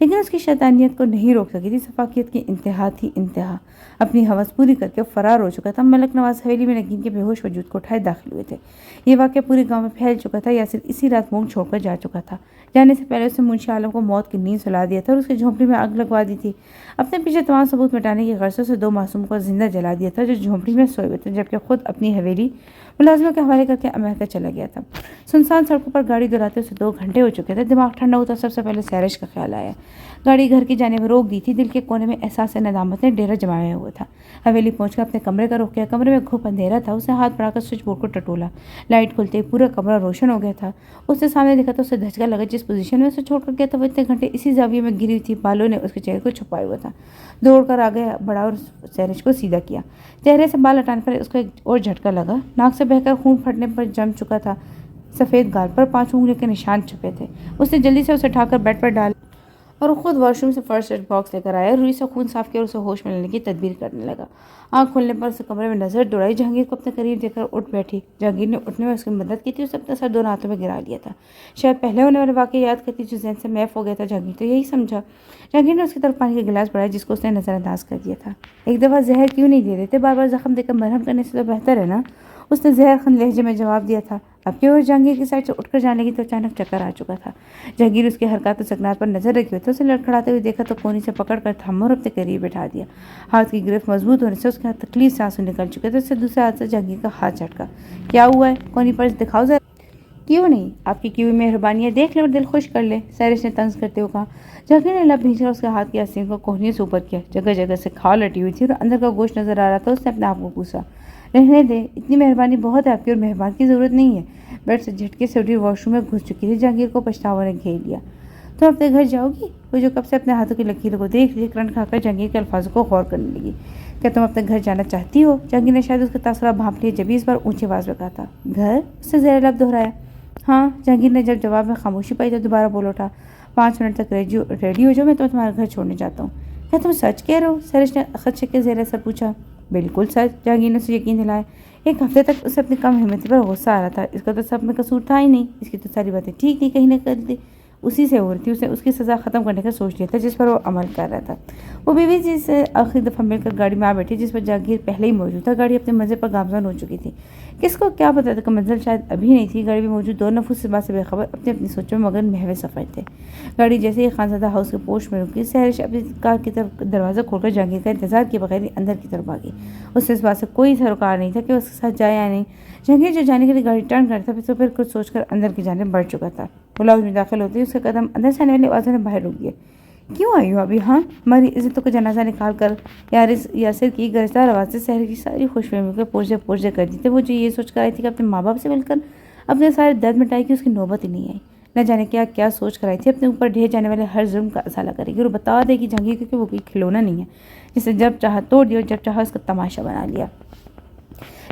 لیکن اس کی شیطانیت کو نہیں روک سکی تھی۔ سفاکیت کی انتہا تھی، انتہا۔ اپنی ہوس پوری کر کے فرار ہو چکا تھا۔ ملک نواز حویلی میں نگین کے بے ہوش وجود کو اٹھائے داخل ہوئے تھے۔ یہ واقعہ پورے گاؤں میں پھیل چکا تھا۔ یاسر اسی رات مونگ چھوڑ کر جا چکا تھا۔ جانے سے پہلے اس نے منشی عالم کو موت کی نیند سلا دیا تھا اور اس کی جھونپڑی میں آگ لگوا دی تھی۔ اپنے پیچھے تمام ثبوت مٹانے کی غرض سے 2 معصوموں کو زندہ جلا دیا تھا جو جھونپڑی میں سوئے ہوئے تھے، جبکہ خود اپنی حویلی ملازموں کے حوالے کر کے امریکہ چلا گیا تھا۔ سنسان سڑکوں پر گاڑی دوراتے اسے 2 گھنٹے ہو چکے تھے۔ دماغ ٹھنڈا ہوتا سب سے پہلے سیرش کا خیال آیا۔ گاڑی گھر کی جانب روک دی تھی۔ دل کے کونے میں احساس ندامت نے ڈیرا جمایا ہوا تھا۔ حویلی پہنچ کر اپنے کمرے کا رخ کیا۔ کمرے میں گھپ اندھیرا تھا۔ اسے ہاتھ بڑھا کر سوئچ بورڈ کو ٹٹولا۔ لائٹ کھلتے ہی پورا کمرہ روشن ہو گیا تھا۔ اس نے سامنے دیکھا تو اسے دھچکا لگا، جس پوزیشن میں اسے چھوڑ کر گیا تھا وہ اتنے گھنٹے اسی زاویے میں گری ہوئی تھی، بالوں نے اس کے چہرے کو چھپایا ہوا تھا۔ دوڑ کر آگے بڑھا اور سیرش کو سیدھا کیا۔ چہرے سے بال ہٹانے پر اس کو ایک اور جھٹکا لگا۔ ناک سے بہہ کر خون پھٹنے پر جم چکا تھا۔ سفید گال پر 5 انگلیوں کے نشان چھپے تھے۔ اس نے جلدی سے اسے اٹھا کر بیڈ پر ڈال اور خود واش روم سے فرسٹ ایڈ باکس لے کر آیا، روئی سے خون صاف کیا اور اسے ہوش میں لینے کی تدبیر کرنے لگا۔ آنکھ کھلنے پر اسے کمرے میں نظر دوڑائی، جہانگیر کو اپنے قریب دیکھ کر اٹھ بیٹھی۔ جہانگیر نے اٹھنے میں اس کی مدد کی تھی، اسے اپنا سر دونوں ہاتھوں میں گرا لیا تھا، شاید پہلے ہونے والے واقعے یاد کرتی جو ذہن سے محو ہو گیا تھا۔ جہانگیر تو یہی سمجھا۔ جہانگیر نے اس کی طرف پانی کا گلاس بڑھایا جس کو اس نے نظر انداز کر دیا تھا۔ ایک دفعہ زہر کیوں نہیں دے دیتے، بار بار زخم دے کر مرہم کرنے سے تو بہتر ہے نا، اس نے زہر خند لہجے میں جواب دیا تھا۔ اب کیوں؟ جہانگیر کی سائڈ سے اٹھ کر جانے لگی تو اچانک چکر آ چکا تھا۔ جہانگیر اس کے حرکات و سکنات پر نظر رکھی ہوئی تھی، اسے لڑکھڑاتے ہوئے دیکھا تو کونی سے پکڑ کر تھام اور اپنے قریب بٹھا دیا۔ ہاتھ کی گرفت مضبوط ہونے سے اس کے ہاتھ تکلیف سے آنسو نکل چکے تھے، اس سے دوسرے ہاتھ سے جہانگیر کا ہاتھ جھٹکا۔ کیا ہوا ہے؟ کونی پرس دکھاؤ ذرا۔ کیوں نہیں؟ آپ کی ہوئی مہربانیاں دیکھ لیں اور دل خوش کر لیں، سیرش نے طنز کرتے ہوئے کہا۔ جہانگیر نے لب بھینچ کر اس کے ہاتھ کی آستین کو کوہنیوں سے اوپر کیا، جگہ جگہ سے کھال لٹی ہوئی تھی اور اندر کا گوشت نظر آ رہا تھا۔ اس نے اپنے آپ کو پوچھا، رہنے دے، اتنی مہربانی بہت ہے آپ کی اور مہربان کی ضرورت نہیں ہے۔ بیڈ سے جھٹکے سے اٹھی واش روم میں گھس چکی تھی، جہانگیر کو پچھتاوا نے گھیر لیا۔ تم اپنے گھر جاؤ گی؟ وہ جو کب سے اپنے ہاتھوں کی لکیروں کو دیکھ لی، کرن کھا کر جہانگیر کے الفاظوں کو غور کرنے لگی۔ کیا تم اپنے گھر جانا چاہتی ہو؟ جہانگیر نے شاید اس کا تاثرہ بھانپ لیا جبھی اس بار اونچی آواز میں کہا تھا۔ گھر؟ اس سے زیر لب دہرایا۔ ہاں، جہانگیر نے جب جواب میں خاموشی پائی تو دوبارہ بول اٹھا۔ 5 منٹ تک ریڈی ہو جاؤ، میں تمہارا گھر چھوڑنے جاتا ہوں۔ کیا تم سچ کہہ رہے ہو؟ سیرش نے خدشے کے زیر اثر پوچھا۔ بالکل سچ، جہانگیر نے اسے یقین دلایا۔ ایک ہفتے تک اسے اپنی کم ہمتی پر غصہ آ رہا تھا، اس کا تو سب میں قصور تھا ہی نہیں، اس کی تو ساری باتیں ٹھیک تھی، کہیں نہ کہیں اسی سے ہو رہی تھی۔ اس نے اس کی سزا ختم کرنے کا سوچ لیا تھا جس پر وہ عمل کر رہا تھا۔ وہ بیوی جی سے آخری دفعہ مل کر گاڑی میں آ بیٹھی جس پر جہانگیر پہلے ہی موجود تھا۔ گاڑی اپنے منزل پر گامزن ہو چکی تھی، کس کو کیا پتا تھا کہ منزل شاید ابھی نہیں تھی۔ گاڑی میں موجود 2 نفوس اس بات سے بے خبر اپنی اپنی سوچوں میں مگن محو سفر تھے۔ گاڑی جیسے ہی خانزادہ ہاؤس کے پوش میں رکی، سہرش اپنی کار کی طرف دروازہ کھول کر جہانگیر کا انتظار کیے بغیر ہی اندر کی طرف بھاگی۔ اس سے اس بات سے کوئی سروکار نہیں تھا کہ وہ اس کے ساتھ جائے یا نہیں۔ جہانگیر جو جانے کے لیے گاڑی ٹرن کرتا تھا پھر کچھ سوچ کر اندر کی جانب بڑھ چکا تھا۔ بلاؤز میں داخل ہوتے ہی اس کے قدم اندر سے آنے والی آوازوں نے باہر روک دیے۔ کیوں آئی ہو ابھی؟ ہاں، ہماری عزتوں کا جنازہ نکال کر یاسر کی گرجدار آواز سے سحر کی ساری خوش فہمیوں کے پرزے کر دی تھے۔ وہ جو یہ سوچ کر آئی تھی کہ اپنے ماں باپ سے مل کر اپنے سارے درد مٹائے گی، اس کی نوبت ہی نہیں آئی۔ نہ جانے کیا کیا سوچ کر آئی تھی، اپنے اوپر ڈھیر جانے والے ہر ظلم کا ازالہ کرے گی اور بتا دے گی جہانگیر کو کہ وہ کوئی کھلونا نہیں ہے جسے جب چاہا توڑ دیا اور جب چاہا اس کا تماشا بنا لیا۔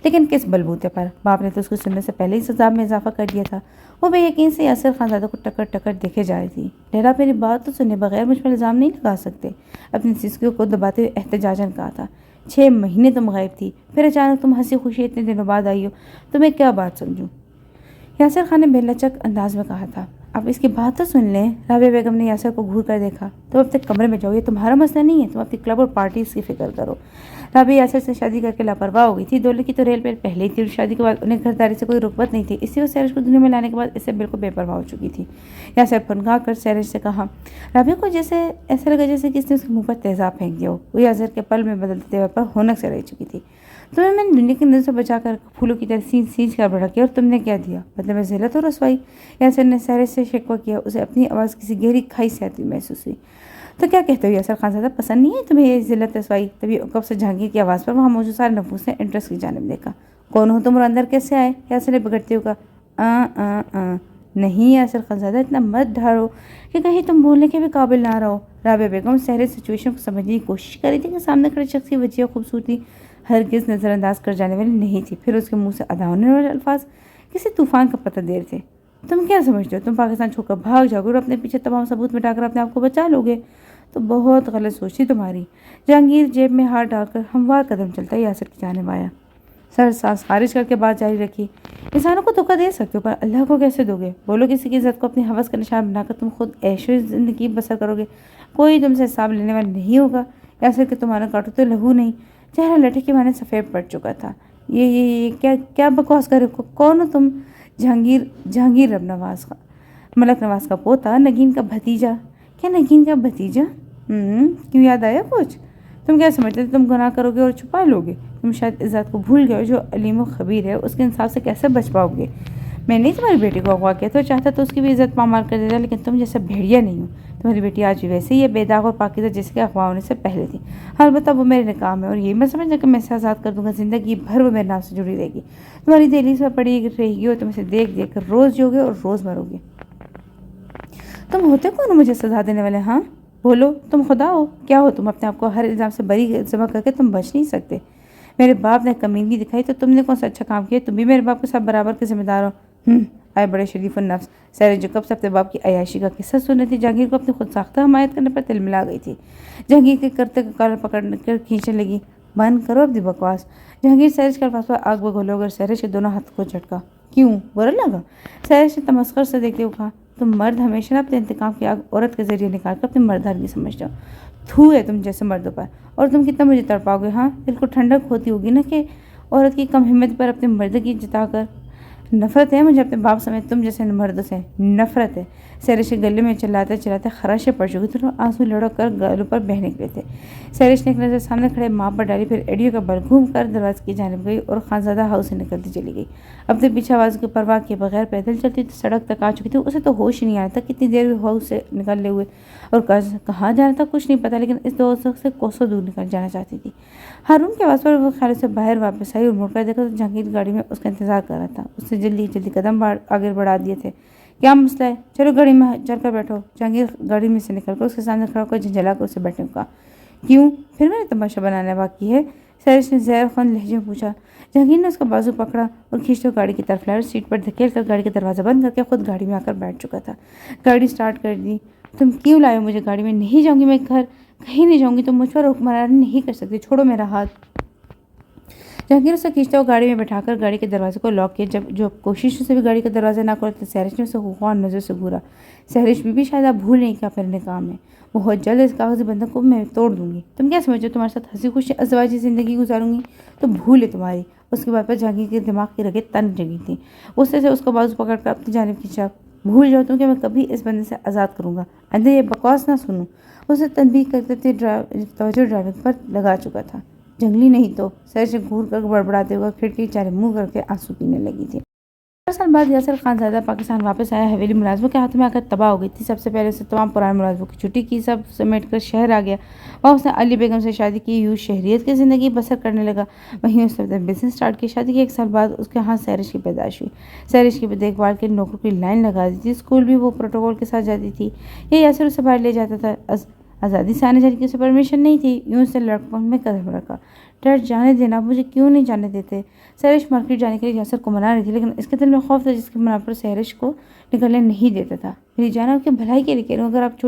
لیکن کس بلبوتے پر؟ باپ نے تو اس کو سننے سے پہلے ہی سزا میں اضافہ کر دیا تھا۔ وہ بے یقین سے یاسر خانزادہ کو ٹکر ٹکر دیکھے جا رہی تھی۔ ڈیرا میری بات تو سنے بغیر مجھ پر الزام نہیں لگا سکتے، اپنی سسکیوں کو دباتے ہوئے احتجاجاً کہا تھا۔ 6 مہینے تم غائب تھی، پھر اچانک تم ہنسی خوشی اتنے دنوں بعد آئی ہو، تمہیں کیا بات سمجھوں؟ یاسر خان نے بے لچک انداز میں کہا تھا۔ اب اس کی بات تو سن لیں۔ رابعہ بیگم نے یاسر کو گھور کر دیکھا۔ تم اپنے کمرے میں جاؤ، یہ تمہارا مسئلہ نہیں ہے، تم اپنی کلب اور پارٹیز کی فکر کرو۔ رابعہ یاسر سے شادی کر کے لاپرواہ ہو گئی تھی، دولت کی تو ریل پہ پہلے ہی تھی اور شادی کے بعد انہیں گھرداری سے کوئی رغبت نہیں تھی، اس لیے وہ سیرش کو دنیا میں لانے کے بعد اس سے بالکل بے پرواہ ہو چکی تھی۔ یاسر پھنکا کر سیرش سے کہا۔ رابعہ کو جیسے ایسا لگا جیسے کسی نے اس کے منہ پر تیزاب پھینک دیا ہو۔ وہ یاسر کے پل میں بدلتے تیور پر ہونک سے رہ چکی تھی۔ تمہیں میں نے دنیا کی نظر سے بچا کر پھولوں کی طرح سینچ کر بڑھا کیا اور تم نے کیا دیا؟ بدلے میں ذلت اور رسوائی۔ یاسر نے سیرش سے شکوہ کیا، اسے اپنی آواز کسی گہری کھائی سے آتی محسوس ہوئی۔ تو کیا کہتے ہو یاسر خانزادہ، پسند نہیں ہے تمہیں یہ ذلت رسوائی؟ تبھی عقب سے جہانگیر کی آواز پر وہاں موجود سارے نفوس نے انٹرسٹ کی جانب دیکھا۔ کون ہو تم اور اندر کیسے آئے؟ یاسر نے بگڑتے ہوئے کہا۔ نہیں یاسر خانزادہ، اتنا مت ڈھارو کہ کہیں تم بولنے کے بھی قابل نہ رہو۔ رابعہ بیگم سحر سچویشن کو سمجھنے کی کوشش کر رہی تھی کہ سامنے کھڑے شخص کی وجہ خوبصورتی ہرگز نظر انداز کر جانے والی نہیں تھی، پھر اس کے منہ سے ادا ہونے والے الفاظ کسی طوفان کا پتہ دے تھے۔ تم کیا سمجھتے ہو تم پاکستان چھوڑ کر بھاگ جاؤ گے اور اپنے پیچھے تمام ثبوت مٹا کر اپنے آپ کو بچا لو گے؟ تو بہت غلط سوچ تھی تمہاری۔ جہانگیر جیب میں ہاتھ ڈال کر ہموار قدم چلتا ہے یاسر کی جانب آیا۔ سر سانس خارج کر کے بات جاری رکھی۔ انسانوں کو دھوکہ دے سکتے ہو پر اللہ کو کیسے دو گے؟ بولو کسی کی عزت کو اپنی ہوس کا نشان بنا کر تم خود عیش و زندگی بسر کرو گے، کوئی تم سے حساب لینے والا نہیں ہوگا۔ یاسر کے تمہارا کاٹو تو لہو نہیں، چہرہ لٹے کے معنی سفید پڑ چکا تھا۔ یہ کیا بکواس کر رہے ہو؟ کون ہو تم؟ جہانگیر ملک نواز کا پوتا، نگین کا بھتیجا۔ کیا نگین کا بھتیجا؟ کیوں یاد آیا کچھ؟ تم کیا سمجھتے تھے تم گناہ کرو گے اور چھپا لو گے؟ تم شاید اس ذات کو بھول گئے ہو جو علیم و خبیر ہے، اس کے انصاف سے کیسے بچ پاؤ گے؟ میں نہیں تمہاری بیٹی کو اغوا کیا تھا، چاہتا تو اس کی بھی عزت پامال کر دیتا، لیکن تم جیسا بھیڑیا نہیں ہو۔ تمہاری بیٹی آج بھی ویسے ہی ہے، بے داغ اور پاکیزہ جیسے کہ اغوا ہونے سے پہلے تھی۔ البتہ وہ میرے نکاح میں، اور یہ میں سمجھتا کہ میں اسے آزاد کر دوں گا، زندگی بھر وہ میرے نام سے جڑی رہے گی، تمہاری دہلیز پر پڑی رہے گی اور تم اسے دیکھ دیکھ کر روز جیو گے اور روز مرو گے۔ تم ہوتے کون ہو مجھے سزا دینے والے؟ ہاں بولو، تم خدا ہو؟ کیا ہو تم؟ اپنے آپ کو ہر الزام سے بری ذمہ کر کے تم بچ نہیں سکتے۔ میرے باپ نے کمینگی دکھائی تو تم نے کون سا اچھا کام کیا؟ تم بھی میرے باپ کے ساتھ برابر کے ذمہ دار ہو۔ آئے بڑے شریف النفس سہرش جو کب سے اپنے باپ کی عیاشی کا قصہ سن رہی تھی جہانگیر کو اپنی خود ساختہ حمایت کرنے پر تل ملا گئی تھی۔ جہانگیر کے کرتے کا کالر پکڑ کر کھینچنے لگی۔ بند کرو اپنی بکواس۔ جہانگیر سہرش کے الفاظ پر آگ بگولے ہو کر سہرش کے دونوں ہاتھ کو جھٹکا۔ کیوں برا لگا؟ سہرش نے تمسخر سے دیکھتے ہوئے کہا، تم مرد ہمیشہ اپنے انتقام کی آگ عورت کے ذریعے نکال کر اپنی مردانگی سمجھتے ہو۔ تھو ہے تم جیسے مردوں پر، اور تم کتنا مجھے تڑپاؤ گے؟ ہاں دل کو ٹھنڈک ہوتی ہوگی نا کہ عورت کی کم ہمت پر اپنی مردگی جتا کر۔ نفرت ہے مجھے اپنے باپ سمیت تم جیسے مرد سے، نفرت ہے۔ سہرش کے گلے میں چلاتے چلاتے خراشیں پڑ چکی تھی اور آنسو لڑک کر گالوں پر بہہ نکلے تھے۔ سہرش نے ایک نظر سامنے کھڑے ماں پر ڈالی، پھر ایڈیو کا بل گھوم کر دروازے کی جانب گئی اور خانزادہ ہاؤس سے نکلتی چلی گئی۔ اپنے پیچھے آواز کی پرواہ کیے بغیر پیدل چلتی تو سڑک تک آ چکی تھی۔ اسے تو ہوش ہی نہیں آیا تھا کتنی دیر ہوئی ہاؤس سے نکلے ہوئے، اور کہاں جانا تھا کچھ نہیں پتا، لیکن اس دوزخ سے کوسوں دور نکل جانا چاہتی تھی۔ ہارون کے آواز پر وہ خیال سے باہر واپس آئی اور مڑ کر دیکھا تو جہانگیر گاڑی میں اس کا انتظار کر رہا تھا۔ اس نے جلدی قدم آگے بڑھا دیے تھے۔ کیا مسئلہ ہے؟ چلو گاڑی میں چل کر بیٹھو۔ جہانگیر گاڑی میں سے نکل کر اس کے سامنے کھڑا ہو کر جھنجھلا کر اسے بیٹھنے کو کہا۔ کیوں؟ پھر میں نے تماشا بنانا باقی ہے؟ سہرش نے زہر خوان لہجے میں پوچھا۔ جہانگیر نے اس کا بازو پکڑا اور کھینچتے گاڑی کی طرف لایا اور سیٹ پر دھکیل کر گاڑی کا دروازہ بند کر کے خود گاڑی میں آ کر بیٹھ چکا تھا۔ گاڑی سٹارٹ کر دی۔ تم کیوں لائے ہو مجھے گاڑی میں؟ نہیں جاؤں گی میں گھر، کہیں نہیں جاؤں گی، تم مجھ پر حکمرانی نہیں کر سکتی، چھوڑو میرا ہاتھ۔ جہانگیر اسے کھینچتا ہوا گاڑی میں بٹھا کر گاڑی کے دروازے کو لاک کیا۔ جو کوششوں سے بھی گاڑی کا دروازہ نہ کھولا تو سہرش نے اسے خوفناک نظر سے گھورا۔ سہرش بھی شاید آپ بھول نہیں کیا پھر کام ہے، بہت جلد اس کاغذی بندھن کو میں توڑ دوں گی۔ تم کیا سمجھتے ہو تمہارے ساتھ ہنسی خوشی ازدواجی زندگی گزاروں گی؟ تو بھول ہے تمہاری۔ اس کے بعد پر جہانگیر کے دماغ کی رگیں تن جگی تھیں۔ غصے سے اس کا بازو پکڑ کر اپنی جانب کھینچا۔ بھول جاؤ تم کہ میں کبھی اس بندے سے آزاد کروں گا، آئندہ یہ بکواس نہ سنوں۔ اسے تنبیہ کرتے تھے توجہ ڈرائیونگ پر لگا چکا تھا۔ جنگلی نہیں تو، سہرش نے گھور کر بڑبڑاتے ہوئے کھڑکی چارے منہ کر کے آنسو پینے لگی تھی۔ 4 سال بعد یاسر خانزادہ پاکستان واپس آیا۔ حویلی ملازموں کے ہاتھوں میں آ کر تباہ ہو گئی تھی۔ سب سے پہلے اسے تمام پرانے ملازموں کی چھٹی کی، سب سمیٹ کر شہر آ گیا۔ وہاں اس نے علی بیگم سے شادی کی، یوں شہریت کی زندگی بسر کرنے لگا۔ وہیں اس نے اپنا بزنس سٹارٹ کیا۔ شادی کے 1 سال بعد اس کے ہاں سہرش کی پیدائش ہوئی۔ سہرش کی دیکھ بھال کے نوکروں کی لائن لگا دی تھی۔ اسکول بھی وہ پروٹوکول کے ساتھ جاتی تھی۔ یہ یاسر اسے باہر لے جاتا تھا۔ آزادی سے آنے جانے کی اسے پرمیشن نہیں تھی۔ یوں اس نے لڑکوں میں قدم رکھا۔ ڈیڈ جانے دینا، مجھے کیوں نہیں جانے دیتے؟ سہرش مارکیٹ جانے کے لیے یاسر کو منا رہی تھی، لیکن اس کے دل میں خوف تھا جس کے منا پر سہرش کو نکلنے نہیں دیتا تھا۔ میری جان آپ کی بھلائی کے لیے کہہ رہی ہوں، اگر آپ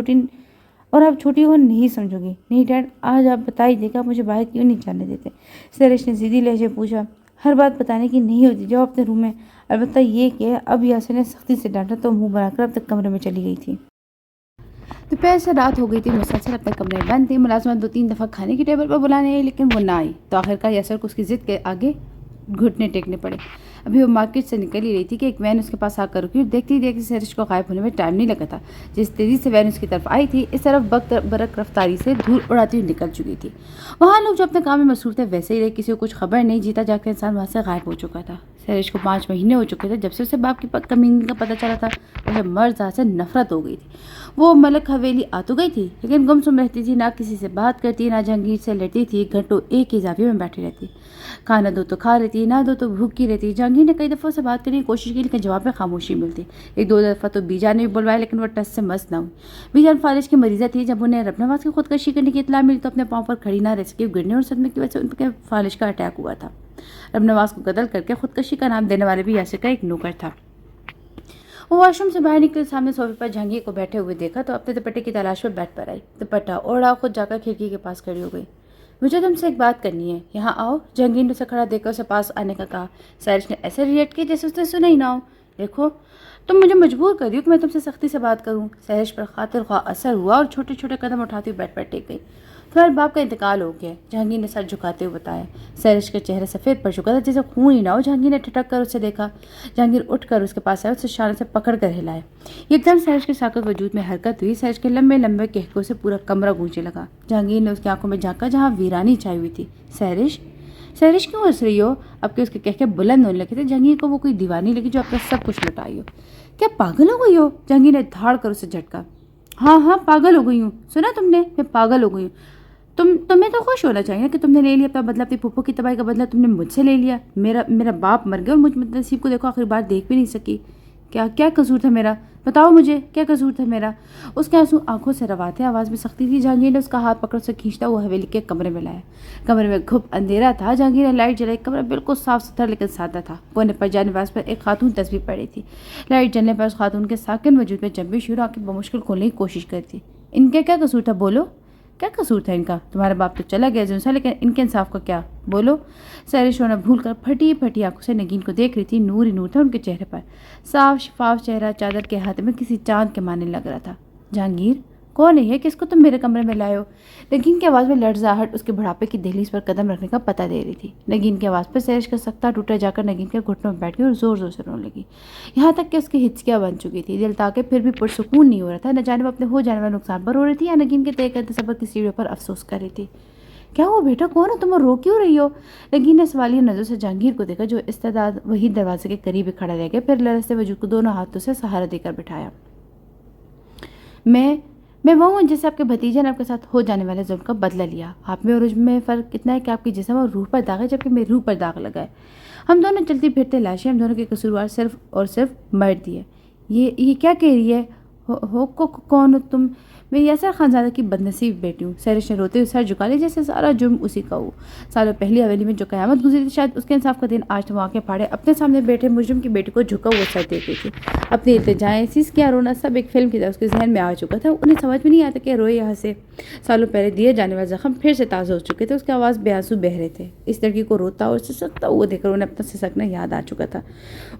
چھوٹی ہو نہیں سمجھو گی۔ نہیں ڈیڈ، آج آپ بتا ہی دے کہ آپ مجھے باہر کیوں نہیں جانے دیتے؟ سہرش نے ضدی لہجے پوچھا۔ ہر بات بتانے کی نہیں ہوتی، جاؤ اپنے روم میں۔ البتہ یہ کہ اب یاسر نے سختی سے ڈانٹا تو منہ بنا کر اپنے کمرے میں چلی گئی تھی۔ دوپہر سے رات ہو گئی تھی، مسلسل اپنے کمرے میں بند تھی۔ ملازمت 2-3 دفعہ کھانے کی ٹیبل پر بلانے آئی، لیکن وہ نہ آئی تو آخرکار یاسر کو اس کی ضد کے آگے گھٹنے ٹیکنے پڑے۔ ابھی وہ مارکیٹ سے نکل ہی رہی تھی کہ ایک وین اس کے پاس آ کر رکی اور دیکھتی دیکھتی سہرش کو غائب ہونے میں ٹائم نہیں لگا تھا۔ جس تیزی سے وین اس کی طرف آئی تھی، اس طرف برق رفتاری سے دھول اڑاتی ہوئی نکل چکی تھی۔ وہاں لوگ جو اپنے کام میں مصروف تھے ویسے ہی رہے، کسی کو کچھ خبر نہیں۔ جیتا جاگتا انسان وہاں سے غائب ہو چکا تھا۔ سہرش کو 5 مہینے ہو چکے تھے جب سے اسے باپ کی کمینگی کا پتہ چلا تھا۔ اسے مرد سے نفرت ہو گئی تھی۔ وہ ملک حویلی آ تو گئی تھی، لیکن گمسم رہتی تھی، نہ کسی سے بات کرتی، نہ جہانگیر سے لڑتی تھی، گھنٹوں ایک ہی زاویے میں بیٹھی رہتی۔ کھانا دو تو کھا لیتی، نہ دو تو بھوکی رہتی۔ جہانگیر نے کئی دفعہ سے بات کرنے کی کوشش کی، لیکن جواب میں خاموشی ملتی۔ 1-2 دفعہ تو بی جان نے بھی بلوایا، لیکن وہ ٹس سے مس نہ ہوئی۔ بی جان فالج کی مریضہ تھی۔ جب انہیں رب نواز کی خودکشی کرنے کی اطلاع ملی تو اپنے پاؤں پر کھڑی نہ رہ سکی۔ گرنے اور صدمے کی وجہ سے ان کے فالج کا اٹیک ہوا تھا۔ رب نواز کو قتل کر کے خودکشی کا نام دینے والے بھی یاسر کا ایک نوکر تھا۔ وہ واش روم سے باہر نکلے، سامنے صوفے پر جہانگیر کو بیٹھے ہوئے دیکھا تو اپنے دوپٹے کی تلاش میں بیٹھ پر آئی۔ دوپٹہ اوڑھا خود جا کر کھڑکی کے پاس کھڑی ہو گئی۔ مجھے تم سے ایک بات کرنی ہے، یہاں آؤ۔ جہانگیر نے اسے کھڑا دیکھ کر اسے پاس آنے کا کہا۔ سہرش نے ایسے ریئیکٹ کیا جیسے اس نے سنا ہی نہ ہو۔ دیکھو، تم مجھے مجبور کر رہی ہو کہ میں تم سے سختی سے بات کروں۔ سہرش پر خاطر خواہ اثر ہوا اور چھوٹے چھوٹے قدم اٹھاتی ہوئی بیٹھ پر ٹیک گئی۔ تمہارے باپ کا انتقال ہو گیا، جہانگیر نے سر جھکاتے ہوئے بتایا۔ سہرش کا چہرہ سفید پڑ چکا تھا جیسے خون ہی نہ ہو۔ جہانگیر نے ٹھٹک کر اسے دیکھا۔ جہانگیر اٹھ کر اس کے پاس آیا، اسے شانے سے پکڑ کر ہلایا۔ ایک دم سہرش کے ساکت وجود میں حرکت ہوئی۔ سہرش کے لمبے لمبے کہکوں سے پورا کمرہ گونجنے لگا۔ جہانگیر نے اس کی آنکھوں میں جھانکا جہاں ویرانی چھائی ہوئی تھی۔ سہرش کیوں ہنس رہی ہو؟ اب کہ اس کے کہکے بلند ہونے لگے تھے۔ جہانگیر کو وہ کوئی دیوانی لگی جو اپنا سب کچھ لٹائی ہو۔ کیا پاگل ہو گئی ہو؟ جہانگیر نے دھاڑ کر اسے جھٹکا۔ ہاں پاگل ہو گئی ہوں، سنا تم نے؟ میں پاگل ہو گئی ہوں۔ تمہیں تو خوش ہونا چاہیے کہ تم نے لے لیا اپنا بدلہ، اپنی پھپھو کی تباہی کا بدلہ تم نے مجھ سے لے لیا۔ میرا باپ مر گیا اور مجھ نصیب کو دیکھو آخری بار دیکھ بھی نہیں سکی۔ کیا کیا قصور تھا میرا؟ بتاؤ مجھے کیا قصور تھا میرا؟ اس کے آنسو آنکھوں سے رواتے، آواز میں سختی تھی۔ جہانگیر نے اس کا ہاتھ پکڑ سے کھینچتا وہ حویلی کے کمرے میں لایا۔ کمرے میں گھپ اندھیرا تھا۔ جہانگیر نے لائٹ جلائی۔ کمرہ بالکل صاف ستھرا لیکن سادہ تھا۔ کونے پر جانواز پر ایک خاتون تصویر پڑی تھی۔ لائٹ جلنے پر اس خاتون کے ساکن وجود میں جنبش ہوئی اور آنکھیں بمشکل کھولنے کی کوشش کرتی۔ ان کا کیا قصور تھا؟ بولو کیا قصور تھا ان کا؟ تمہارا باپ تو چلا گیا جنسا، لیکن ان کے انصاف کا کیا؟ بولو۔ سہرش رونا بھول کر پھٹی پھٹی آنکھوں سے نگین کو دیکھ رہی تھی۔ نور ہی نور تھا ان کے چہرے پر۔ صاف شفاف چہرہ چادر کے ہاتھ میں کسی چاند کے ماننے لگ رہا تھا۔ جہانگیر کون ہے یہ؟ کس کو تم میرے کمرے میں لائے ہو؟ نگین کی آواز میں لرزاہٹ اس کے بڑھاپے کی دہلیز پر قدم رکھنے کا پتہ دے رہی تھی۔ نگین کی آواز پر سہرش کا سکتہ ٹوٹا جا کر نگین کے گھٹنوں میں بیٹھ گئی اور زور زور سے رونے لگی، یہاں تک کہ اس کی ہچکیاں بن چکی تھی۔ دل تاکہ پھر بھی پرسکون نہیں ہو رہا تھا، نہ جانے وہ اپنے ہو جانے والے نقصان پر رو رہی تھی یا نگین کے طے کرتے سبق کی سیڑھیوں پر افسوس کر رہی تھی۔ کیا ہوا بیٹا؟ کون ہو تم اور رو کیوں رہی ہو؟ نگین نے سوالیہ نظروں سے جہانگیر کو دیکھا جو استعداد وہی دروازے کے قریب ہی کھڑا رہ گیا، پھر لرزتے وجود کو دونوں ہاتھوں سے سہارا دے کر بٹھایا۔ میں وہ ہوں جس سے آپ کے بھتیجے نے آپ کے ساتھ ہو جانے والے ظلم کا بدلہ لیا۔ آپ میں اور اس میں فرق کتنا ہے کہ آپ کی جسم اور روح پر داغ ہے جبکہ میری روح پر داغ لگا ہے۔ ہم دونوں چلتی پھرتے لاشیں، ہم دونوں کے قصوروار صرف اور صرف مرد ہی ہے۔ یہ کیا کہہ رہی ہے؟ کون ہو تم؟ میں یاسر خانزادہ کی بدنصیب بیٹی ہوں۔ سہرش نے روتے ہوئے سر جھکا لیا جیسے سارا جرم اسی کا ہو۔ سالوں پہلی حویلی میں جو قیامت گزری تھی شاید اس کے انصاف کا دن آج تو آنکھیں پھاڑے اپنے سامنے بیٹھے مجرم کی بیٹی کو جھکا ہوا سر دیکھ رہی تھی۔ اپنی التجائیں، سیسکیاں، رونا سب ایک فلم کی طرح اس کے ذہن میں آ چکا تھا۔ انہیں سمجھ میں نہیں آتا کہ روئے یا ہنسے۔ سالوں پہلے دیے جانے والے زخم پھر سے تازہ ہو چکے تھے۔ اس کی آواز بے آنسو بہہ رہے تھے۔ اس لڑکی کو روتا اور سسکتا ہوا دیکھ کر انہیں اپنا سسکنا یاد آ چکا تھا۔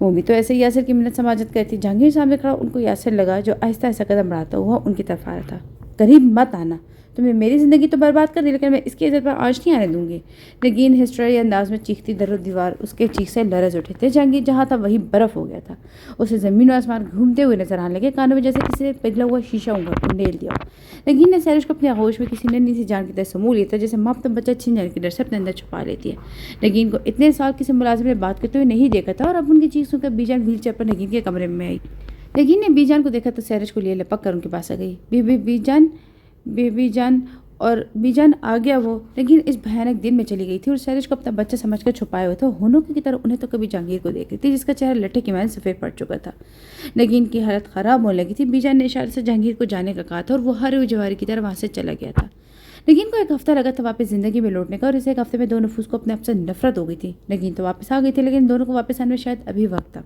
وہ بھی تو ایسے یاسر کی منت سماجت کرتی۔ جہانگیر سامنے کھڑا ان کو یاسر لگا جو آہستہ آہستہ قدم بڑھاتا ہوا ان کی طرف آ رہا تھا۔ قریب مت آنا، تم نے میری زندگی تو برباد کر دی لیکن میں اس کی عزت پر آج نہیں آنے دوں گی۔ نگین ہسٹری انداز میں چیختی، در و دیوار اس کے چیخ سے لرز اٹھے تھے۔ جہانگیر جہاں تھا وہی برف ہو گیا تھا۔ اسے زمین و آسمان گھومتے ہوئے نظر آنے لگے، کانوں میں جیسے کسی نے پگھلا ہوا شیشہ انڈیل دیا ہو۔ نگین نے سہرش کو اپنے آغوش میں کسی ننھی سی جان کی طرح سمو لیا تھا جیسے ماں اپنا بچہ چھین جانے کے ڈر سے اپنے اندر چھپا لیتی ہے۔ نگین کو اتنے سال کسی ملازم نے بات کرتے ہوئے نہیں دیکھا تھا اور اب ان کی چیخ سن کر بی جان ویل چیئر پر نگین کے کمرے میں آئی۔ نگین نے بی جان کو دیکھا تو سہرش کو لیے لپک کر ان کے پاس آ گئی۔ بی جان اور بی جان آ گیا وہ۔ نگین اس بھیانک دن میں چلی گئی تھی اور سہرش کو اپنا بچہ سمجھ کر چھپائے ہوئے تھے۔ ہونوں کی طرح انہیں تو کبھی جہانگیر کو دیکھ رہی تھی جس کا چہرہ لٹھے کی مانند سفید پڑ چکا تھا۔ نگین کی حالت خراب ہونے لگی تھی۔ بی جان نے اشارے سے جہانگیر کو جانے کا کہا تھا اور وہ ہر ہوئے جواری کی طرح وہاں سے چلا گیا تھا۔ نگین کو ایک ہفتہ لگا تھا واپس زندگی میں لوٹنے کا اور اس ایک ہفتے میں دو نفوس کو اپنے آپ سے نفرت ہو گئی تھی۔ نگین تو واپس آ گئی تھی لیکن دونوں کو واپس آنے میں شاید ابھی وقت تھا۔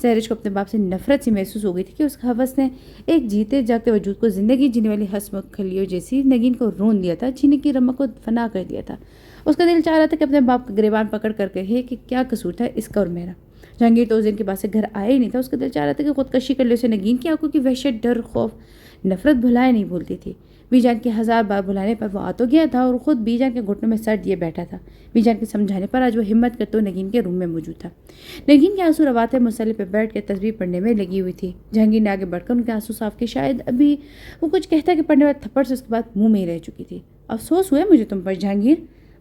سہرش کو اپنے باپ سے نفرت سی محسوس ہو گئی تھی کہ اس حوث نے ایک جیتے جاگتے وجود کو زندگی جینے والی ہسم کھلیوں جیسی نگین کو رون دیا تھا، جینے کی رمق کو فنا کر دیا تھا۔ اس کا دل چاہ رہا تھا کہ اپنے باپ کا گریبان پکڑ کر کہے کہ کیا قصور تھا اس کا اور میرا۔ جہانگیر تو اس دن کے بعد سے گھر آیا ہی نہیں تھا۔ اس کا دل چاہ رہا تھا کہ خودکشی کر لے اسے۔ نگین کی آنکھوں کی وحشت، ڈر، خوف، نفرت بھلائے نہیں بھولتی تھی۔ بی جان کے 1000 بار بلانے پر وہ آ تو گیا تھا اور خود بی جان کے گھٹنوں میں سر دیے بیٹھا تھا۔ بی جان کے سمجھانے پر آج وہ ہمت کر تو نگین کے روم میں موجود تھا۔ نگین کے آنسو رواتے مصلی پہ بیٹھ کے تسبیح پڑھنے میں لگی ہوئی تھی۔ جہانگیر نے آگے بڑھ کر ان کے آنسو صاف کے شاید ابھی وہ کچھ کہتا کہ پڑھنے والے تھپڑ سے اس کے بعد منہ میں ہی رہ چکی تھی۔ افسوس ہوا مجھے تم پر جہانگیر،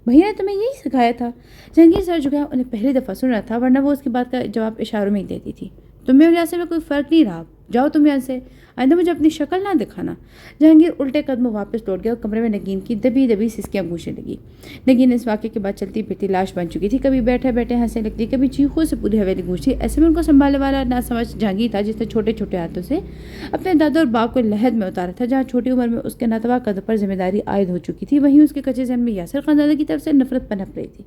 بھیا نے تمہیں یہی سکھایا تھا۔ جہانگیر سر جھکایا، انہیں پہلی دفعہ سن رہا تھا ورنہ وہ اس کی بات کا جواب اشاروں میں ہی دیتی تھی۔ تمہیں اور یاسر میں کوئی فرق نہیں رہا، جاؤ تم یہاں سے، آئندہ مجھے اپنی شکل نہ دکھانا۔ جہانگیر الٹے قدم واپس لوٹ گیا اور کمرے میں نگین کی دبی دبی سسکیاں گونجنے لگی۔ نگین اس واقعے کے بعد چلتی پھرتی لاش بن چکی تھی، کبھی بیٹھے بیٹھے ہنسنے لگتی، کبھی چیخوں سے پوری حویلی گونجتی۔ ایسے میں ان کو سنبھالنے والا نہ سمجھ جہانگیر تھا جس نے چھوٹے چھوٹے ہاتھوں سے اپنے دادا اور باپ کو لحد میں اتارا تھا۔ جہاں چھوٹی عمر میں اس کے ناتواں قد پر ذمہ داری عائد ہو چکی تھی، وہیں اس کے کچے ذہن میں یاسر خانزادہ کی طرف سے نفرت پنپ رہی تھی۔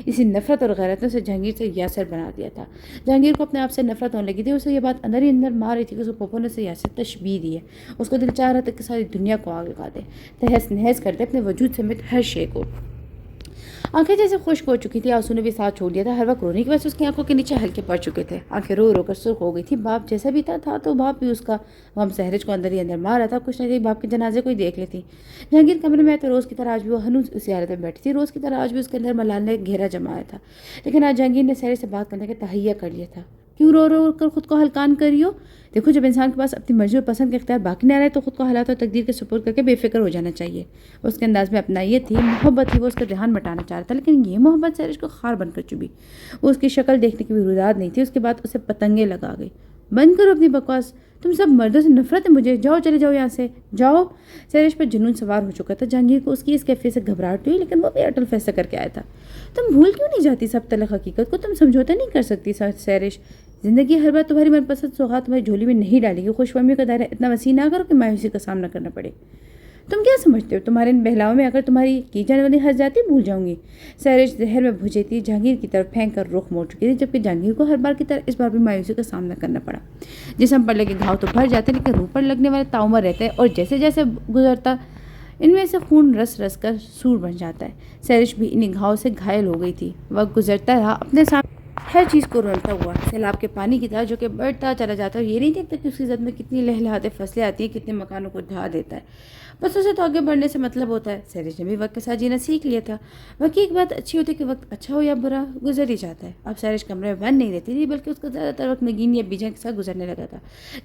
اسی نفرت اور غیرتوں سے جہانگیر سے یاسر بنا دیا تھا۔ جہانگیر کو اپنے آپ سے نفرت ہونے لگی تھی۔ اسے یہ بات اندر ہی اندر مار رہی تھی کہ اس کو پوپو نے اسے یاسر تشبیہ دی ہے۔ اس کو دل چاہ رہا تھا کہ ساری دنیا کو آگ لگا دے، تہس نہس کر دے اپنے وجود سمیت ہر شے کو۔ آنکھیں جیسے خشک ہو چکی تھی، آنسو نے بھی ساتھ چھوڑ دیا تھا۔ ہر وقت رونے کی وجہ سے اس کی آنکھوں کے نیچے ہلکے پڑ چکے تھے، آنکھیں رو رو کر سرخ ہو گئی تھی۔ باپ جیسا بھی تھا تو باپ بھی اس کا غم سہرش کو اندر ہی اندر مار رہا تھا۔ کچھ نہ کہیں باپ کے جنازے کو ہی دیکھ لیتی۔ جہانگیر کمرے میں آئے تو روز کی طرح آج بھی وہ ہنوز اسی حالت میں بیٹھی تھی۔ روز کی طرح آج بھی اس کے اندر ملال نے گھیرا جمایا تھا، لیکن آج جہانگیر نے سہرش سے بات کرنے کا تہیہ کر لیا تھا۔ کیوں رو رو کر خود کو ہلکان کر رہی ہو؟ دیکھو، جب انسان کے پاس اپنی مرضی اور پسند کے اختیار باقی نہ رہے تو خود کو حالات اور تقدیر کے سپرد کر کے بے فکر ہو جانا چاہیے۔ اس کے انداز میں اپنائیت تھی، محبت تھی، وہ اس کا دھیان مٹانا چاہ رہا تھا، لیکن یہ محبت سہرش کو خار بن کر چبھی۔ وہ اس کی شکل دیکھنے کی بھی روداد نہیں تھی۔ اس کے بعد اسے پتنگیں لگا گئی۔ بند کرو اپنی بکواس، تم سب مردوں سے نفرت ہے مجھے، جاؤ چلے جاؤ یہاں سے، جاؤ۔ سہرش پر جنون سوار ہو چکا تھا۔ جہانگیر کو اس کی اس کیفیت سے گھبراہٹ ہوئی لیکن وہ بھی اٹل فیصلہ کر کے آیا تھا۔ تم بھول کیوں نہیں جاتی سب تلخ حقیقت کو؟ تم سمجھوتا نہیں کر سکتی سہرش؟ زندگی ہر بار تمہاری من پسند سوغات تمہاری جھولی میں نہیں ڈالے گی. خوش فہمیوں کا دائرہ اتنا وسیع نہ کرو کہ مایوسی کا سامنا کرنا پڑے. تم کیا سمجھتے ہو تمہارے ان بہلاؤں میں اگر تمہاری کی جانے والی ہر جاتی بھول جاؤں گی؟ سہرش زہر میں بھجی تھی جہانگیر کی طرف پھینک کر رخ موڑ چکی تھی، جبکہ جہانگیر کو ہر بار کی طرح اس بار بھی مایوسی کا سامنا کرنا پڑا. جسم پر لگے گھاؤ تو بھر جاتے لیکن روح پر لگنے والے تعمر رہتے ہیں، اور جیسے جیسے گزرتا ان میں سے خون رس رس کر سور بن جاتا ہے. سہرش بھی انہیں گھاؤں سے گھائل ہو گئی تھی. وقت گزرتا رہا، اپنے سامنے ہر چیز کو رونتا ہوا سیلاب کے پانی کی طرح جو کہ بڑھتا چلا جاتا ہے. یہ نہیں دیکھتا کہ اس کی زد میں کتنی لہلہاتے فصلیں آتی ہیں، کتنے مکانوں کو ڈھا دیتا ہے. بس اسے تو آگے بڑھنے سے مطلب ہوتا ہے. سہرش نے بھی وقت کے ساتھ جینا سیکھ لیا تھا. وقت کی ایک بات اچھی ہوتی ہے کہ وقت اچھا ہو یا برا گزر ہی جاتا ہے. اب سہرش کمرے میں بند نہیں رہتی تھی، بلکہ اس کا زیادہ تر وقت نگین یا بیجان کے ساتھ گزرنے لگا تھا.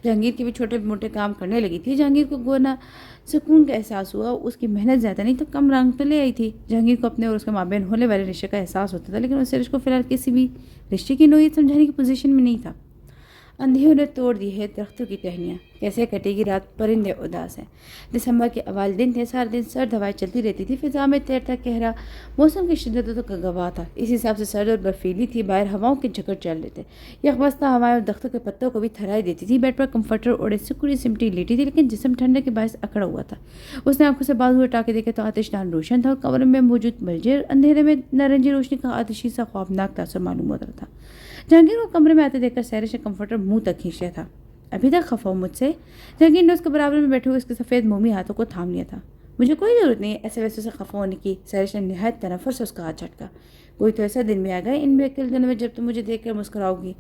جہانگیر کی بھی چھوٹے موٹے کام کرنے لگی تھی. جہانگیر کو گونا سکون کا احساس ہوا. اس کی محنت زیادہ نہیں تو کم رنگ تو لے آئی تھی. جہانگیر کو اپنے اور اس کے مابین ہونے والے رشتے کا احساس ہوتا تھا، لیکن وہ سہرش کو فی الحال کسی بھی رشتے کی نوعیت سمجھانے کی پوزیشن میں نہیں تھا. اندھیروں نے توڑ دی ہے درختوں کی ٹہنیاں، کیسے کٹے گی رات، پرندے اداس ہیں. دسمبر کے اوائل دن تھے، سارے دن سرد ہوائیں چلتی رہتی تھی. فضا میں تیرتا کہرا موسم کی شدت کا گواہ تھا. اس حساب سے سرد اور برفیلی تھی. باہر ہواؤں کے جھکڑ چل رہے تھے. یکبستہ ہوائیں اور درختوں کے پتوں کو بھی تھرائی دیتی تھی. بیڈ پر کمفرٹر اوڑے سکڑی سمٹی لیٹی تھی، لیکن جسم ٹھنڈے کے باعث اکڑا ہوا تھا. اس نے آنکھوں سے بازو ہٹا کے دیکھے تو آتش دان روشن تھا، اور کمرے میں موجود ملجر اندھیرے میں نارنجی روشنی کا آتشی سا خوفناک تاثر معلوم ہوتا تھا. جہانگیر کو کمرے میں آتے دیکھ کر سہرش نے کمفرٹر منہ تک کھینچ لیا تھا. ابھی تک خفا ہو مجھ سے؟ جہانگیر نے اس کے برابر میں بیٹھے ہوئے اس کے سفید مومی ہاتھوں کو تھام لیا تھا. مجھے کوئی ضرورت نہیں ہے ایسے ویسے سے خفا ہونے کی. سہرش نے نہایت تنفر سے اس کا ہاتھ جھٹکا. کوئی تو ایسا دن بھی آ گیا ان بےعقل دنوں میں جب تم مجھے دیکھ کر مسکراؤ گی.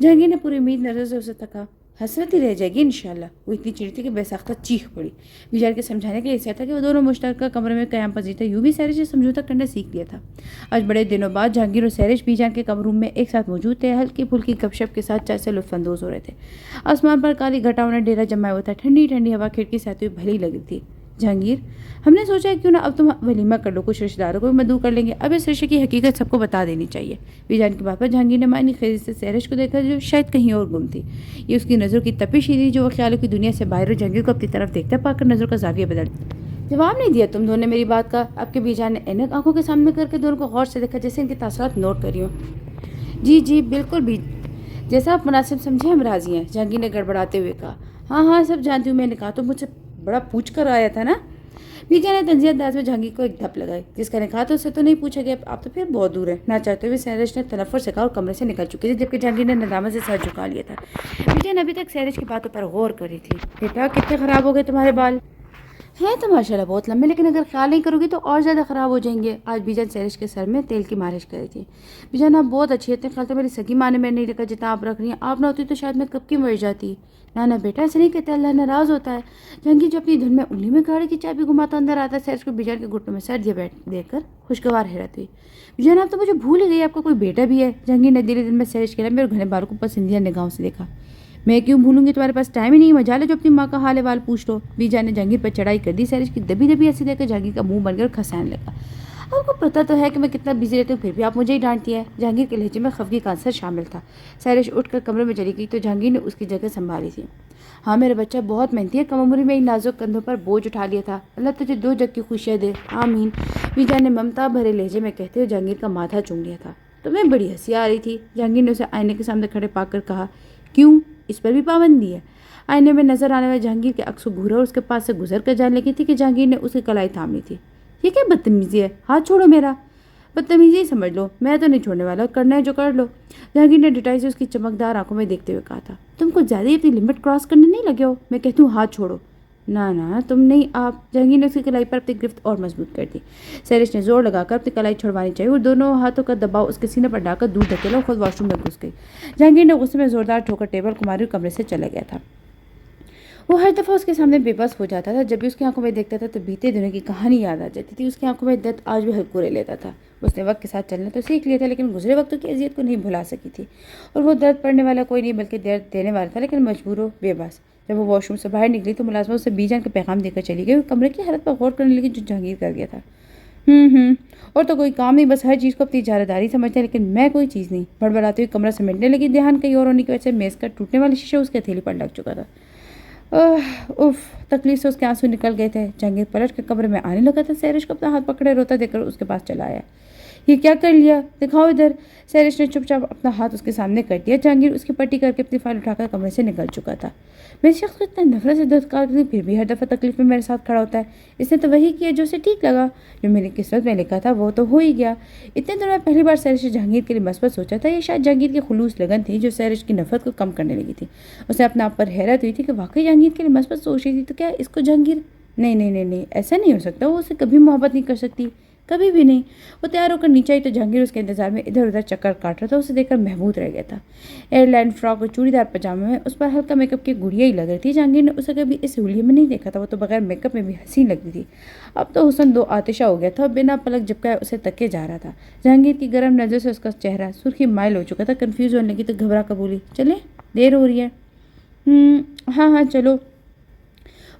جہانگیر نے پوری امید نظر سے اسے تکا. حسرت ہی رہ جائے گی انشاءاللہ. وہ اتنی چڑی تھی کہ بے ساختہ چیخ پڑی. بیچارے کے سمجھانے کے لیے ایسا تھا کہ وہ دونوں مشترکہ کمرے میں قیام پذیر تھے. یوں بھی سہرش نے سمجھوتہ کرنا سیکھ لیا تھا. آج بڑے دنوں بعد جہانگیر اور سہرش بیجان کے کمروں میں ایک ساتھ موجود تھے. ہلکی پھلکی گپ شپ کے ساتھ چائے سے لطف اندوز ہو رہے تھے. آسمان پر کالی گھٹاؤں نے ڈیرا جمایا ہوا تھا. ٹھنڈی ٹھنڈی ہوا کھڑکی سے آتی ہوئی بھلی لگ رہی تھی. جہانگیر، ہم نے سوچا ہے کیوں نہ اب تم ولیمہ کر لو، کچھ رشتہ داروں کو بھی مدعو کر لیں گے. اب اس رشتے کی حقیقت سب کو بتا دینی چاہیے. بیجان کی بات پر جہانگیر نے معنی خیز سے سہرش کو دیکھا جو شاید کہیں اور گم تھی. یہ اس کی نظروں کی تپش ہی تھی جو وہ خیالوں کی دنیا سے باہر. جہانگیر کو اپنی طرف دیکھتا پا کر نظروں کا زاویہ بدل جواب نہیں دیا تم دونوں نے میری بات کا. اب کے بیجان نے اینک آنکھوں کے سامنے کر کے دونوں کو غور سے دیکھا جیسے ان کے تاثرات نوٹ کری ہوں. جی بالکل بھی جیسا آپ مناسب سمجھے ہم راضی ہیں. جہانگیر نے گڑبڑاتے ہوئے کہا. ہاں سب جانتی ہوں. میں نے کہا تو مجھ سے بڑا پوچھ کر آیا تھا نا. بیجا نے تنزیہ انداز میں جہانگیر کو ایک دھپ لگائی. جس کا نے کہا تو اسے تو نہیں پوچھا گیا. آپ تو پھر بہت دور ہیں. نہ چاہتے ہوئے سہرش نے تنفر سے کہا اور کمرے سے نکل چکی تھی، جبکہ جہانگیر نے ندامت سے سر جھکا لیا تھا. بیجا نے ابھی تک سہرش کی باتوں پر غور کری تھی. بیٹا کتنے خراب ہو گئے تمہارے بال؟ ہیں تو ماشاءاللہ بہت لمبے، لیکن اگر خیال نہیں کرو گی تو اور زیادہ خراب ہو جائیں گے. آج بیجان سہرش کے سر میں تیل کی مالش کری تھی. بیجان آپ بہت اچھی ہے. خیال تو میری سگی ماں نے میں نہیں رکھا جتنا آپ رکھ رہی ہیں. آپ نہ ہوتی تو شاید میں کب کی مر جاتی. نہ بیٹا ایسے نہیں کہتے، اللہ ناراض ہوتا ہے. جہانگیر جو اپنی دھن میں انگلی میں گاڑی کی چابی گھماتا اندر آتا ہے. سہرش کو بیجان کے گھٹنوں میں سر دیا بیٹھ دیکھ کر خوشگوار حیرت ہوئی. بیجان آپ تو مجھے بھول ہی گئی، آپ کا کوئی بیٹا بھی ہے. جہانگیر نے دل دل میں سہرش کے لمبے اور گھنے بالوں کو پسندیدہ نگاہوں سے دیکھا. میں کیوں بھولوں گی، تمہارے پاس ٹائم ہی نہیں. مجال ہے جو اپنی ماں کا حال وال پوچھ لو. بیجان نے جہانگیر پر چڑھائی کر دی. سہرش کی دبی ایسی دیکھ کر جہانگیر کا منہ بن کر کھنسانے لگا. آپ کو پتہ تو ہے کہ میں کتنا بزی رہتی ہوں، پھر بھی آپ مجھے ہی ڈانٹتی ہے. جہانگیر کے لہجے میں خفگی کا عنصر شامل تھا. سہرش اٹھ کر کمرے میں چلی گئی تو جہانگیر نے اس کی جگہ سنبھالی تھی. ہاں میرا بچہ بہت محنتی ہے. کم عمری میں نازک کندھوں پر بوجھ اٹھا لیا تھا. اللہ تجھے 2 جگ کی خوشیاں دے. آمین. بیجان نے ممتا بھرے لہجے میں کہتے ہوئے جہانگیر کا ماتھا چوم لیا تھا. تمہیں بڑی ہنسی آ رہی تھی. جہانگیر نے اسے آئینے کے سامنے کھڑے پا کر کہا. کیوں، اس پر بھی پابندی ہے؟ آئینے میں نظر آنے والے جہانگیر کے عکس گھورا اور اس کے پاس سے گزر کر جان لگی تھی کہ جہانگیر نے اس کی کلائی تھام لی تھی. یہ کیا بدتمیزی ہے، ہاتھ چھوڑو میرا. بدتمیزی سمجھ لو، میں تو نہیں چھوڑنے والا. کرنا ہے جو کر لو. جہانگیر نے ڈٹائی سے اس کی چمکدار آنکھوں میں دیکھتے ہوئے کہا تھا. تم کچھ زیادہ ہی اپنی لمٹ کراس کرنے نہیں لگے ہو. میں کہتی ہوں ہاتھ چھوڑو. نہ تم نہیں، آپ. جہانگیر نے اس کی کلائی پر اپنی گرفت اور مضبوط کر دی. سہرش نے زور لگا کر اپنی کلائی چھڑوانی چاہیے اور دونوں ہاتھوں کا دباؤ اس کے سینے پر ڈال کر دور دھکیلا اور خود واش روم میں گھس گئی. جہانگیر نے غصے میں زوردار ٹھوکر ٹیبل کو ماری اور کمرے سے چلا گیا تھا. وہ ہر دفعہ اس کے سامنے بے بس ہو جاتا تھا. جب بھی اس کی آنکھوں میں دیکھتا تھا تو بیتے دنوں کی کہانی یاد آ جاتی تھی. اس کی آنکھوں میں درد آج بھی ہلکورے لیتا تھا. اس نے وقت کے ساتھ چلنا تو سیکھ لیا تھا، لیکن گزرے وقتوں کی اذیت کو نہیں بھلا سکی تھی. اور وہ درد پڑنے والا کوئی نہیں بلکہ درد دینے والا تھا، لیکن مجبور و بے بس. جب وہ واش روم سے باہر نکلی تو ملازمہ اسے بیجان کا پیغام دے کر چلی گئی. وہ کمرے کی حالت پر غور کرنے لگی جو جہانگیر کر گیا تھا. اور تو کوئی کام نہیں، بس ہر چیز کو اپنی اجارہ داری سمجھتے ہیں، لیکن میں کوئی چیز نہیں. بڑبڑاتے ہوئے کمرہ سمیٹنے لگی. دھیان کہیں اور ہونے کی وجہ سے میز کا ٹوٹنے والا شیشہ اس کے ہتھیلی پر لگ چکا تھا. تکلیف سے اس کے آنسو نکل گئے تھے. جہانگیر پلٹ کے کمرے میں آنے لگا تھا. سہرش کو اپنا ہاتھ پکڑے روتا دیکھ کر اس کے پاس چلا آیا. یہ کیا کر لیا؟ دکھاؤ ادھر۔ سہرش نے چپ چاپ اپنا ہاتھ اس کے سامنے کر دیا۔ جہانگیر اس کی پٹی کر کے اپنی فائل اٹھا کر کمرے سے نکل چکا تھا۔ میری شخص کو اتنا نفرت سے دھتکار دی، پھر بھی ہر دفعہ تکلیف میں میرے ساتھ کھڑا ہوتا ہے۔ اس نے تو وہی کیا جو اسے ٹھیک لگا، جو میری قسمت میں لکھا تھا وہ تو ہو ہی گیا۔ اتنے دنوں میں پہلی بار سہرش نے جہانگیر کے لیے مثبت سوچا تھا۔ یہ شاید جہانگیر کی خلوص لگن تھی جو سہرش کی نفرت کو کم کرنے لگی تھی۔ اسے اپنے آپ پر حیرت ہوئی تھی کہ واقعی جہانگیر کے لیے مثبت سوچ رہی تھی، تو کیا اس کو جہانگیر نہیں ایسا نہیں ہو سکتا، وہ اسے کبھی محبت نہیں کر سکتی، کبھی بھی نہیں۔ وہ تیار ہو کر نیچے آئی تو جہانگیر اس کے انتظار میں ادھر ادھر چکر کاٹ رہا تھا۔ اسے دیکھ کر محبوط رہ گیا تھا۔ ایئر لائن فراک اور چوڑی دار پاجامے میں اس پر ہلکا میک اپ کی گڑیا ہی لگ رہی تھی۔ جہانگیر نے اسے کبھی اس حلیے میں نہیں دیکھا تھا، وہ تو بغیر میک اپ میں بھی حسین لگتی تھی۔ اب تو حسن دو آتشہ ہو گیا تھا اور بنا پلک جھپکائے اسے تکے جا رہا تھا۔ جہانگیر کی گرم نظر سے اس کا چہرہ سرخی مائل ہو چکا تھا۔ کنفیوز ہونے لگی تو گھبرا کر بولی، چلیں دیر ہو رہی ہے۔ ہاں چلو۔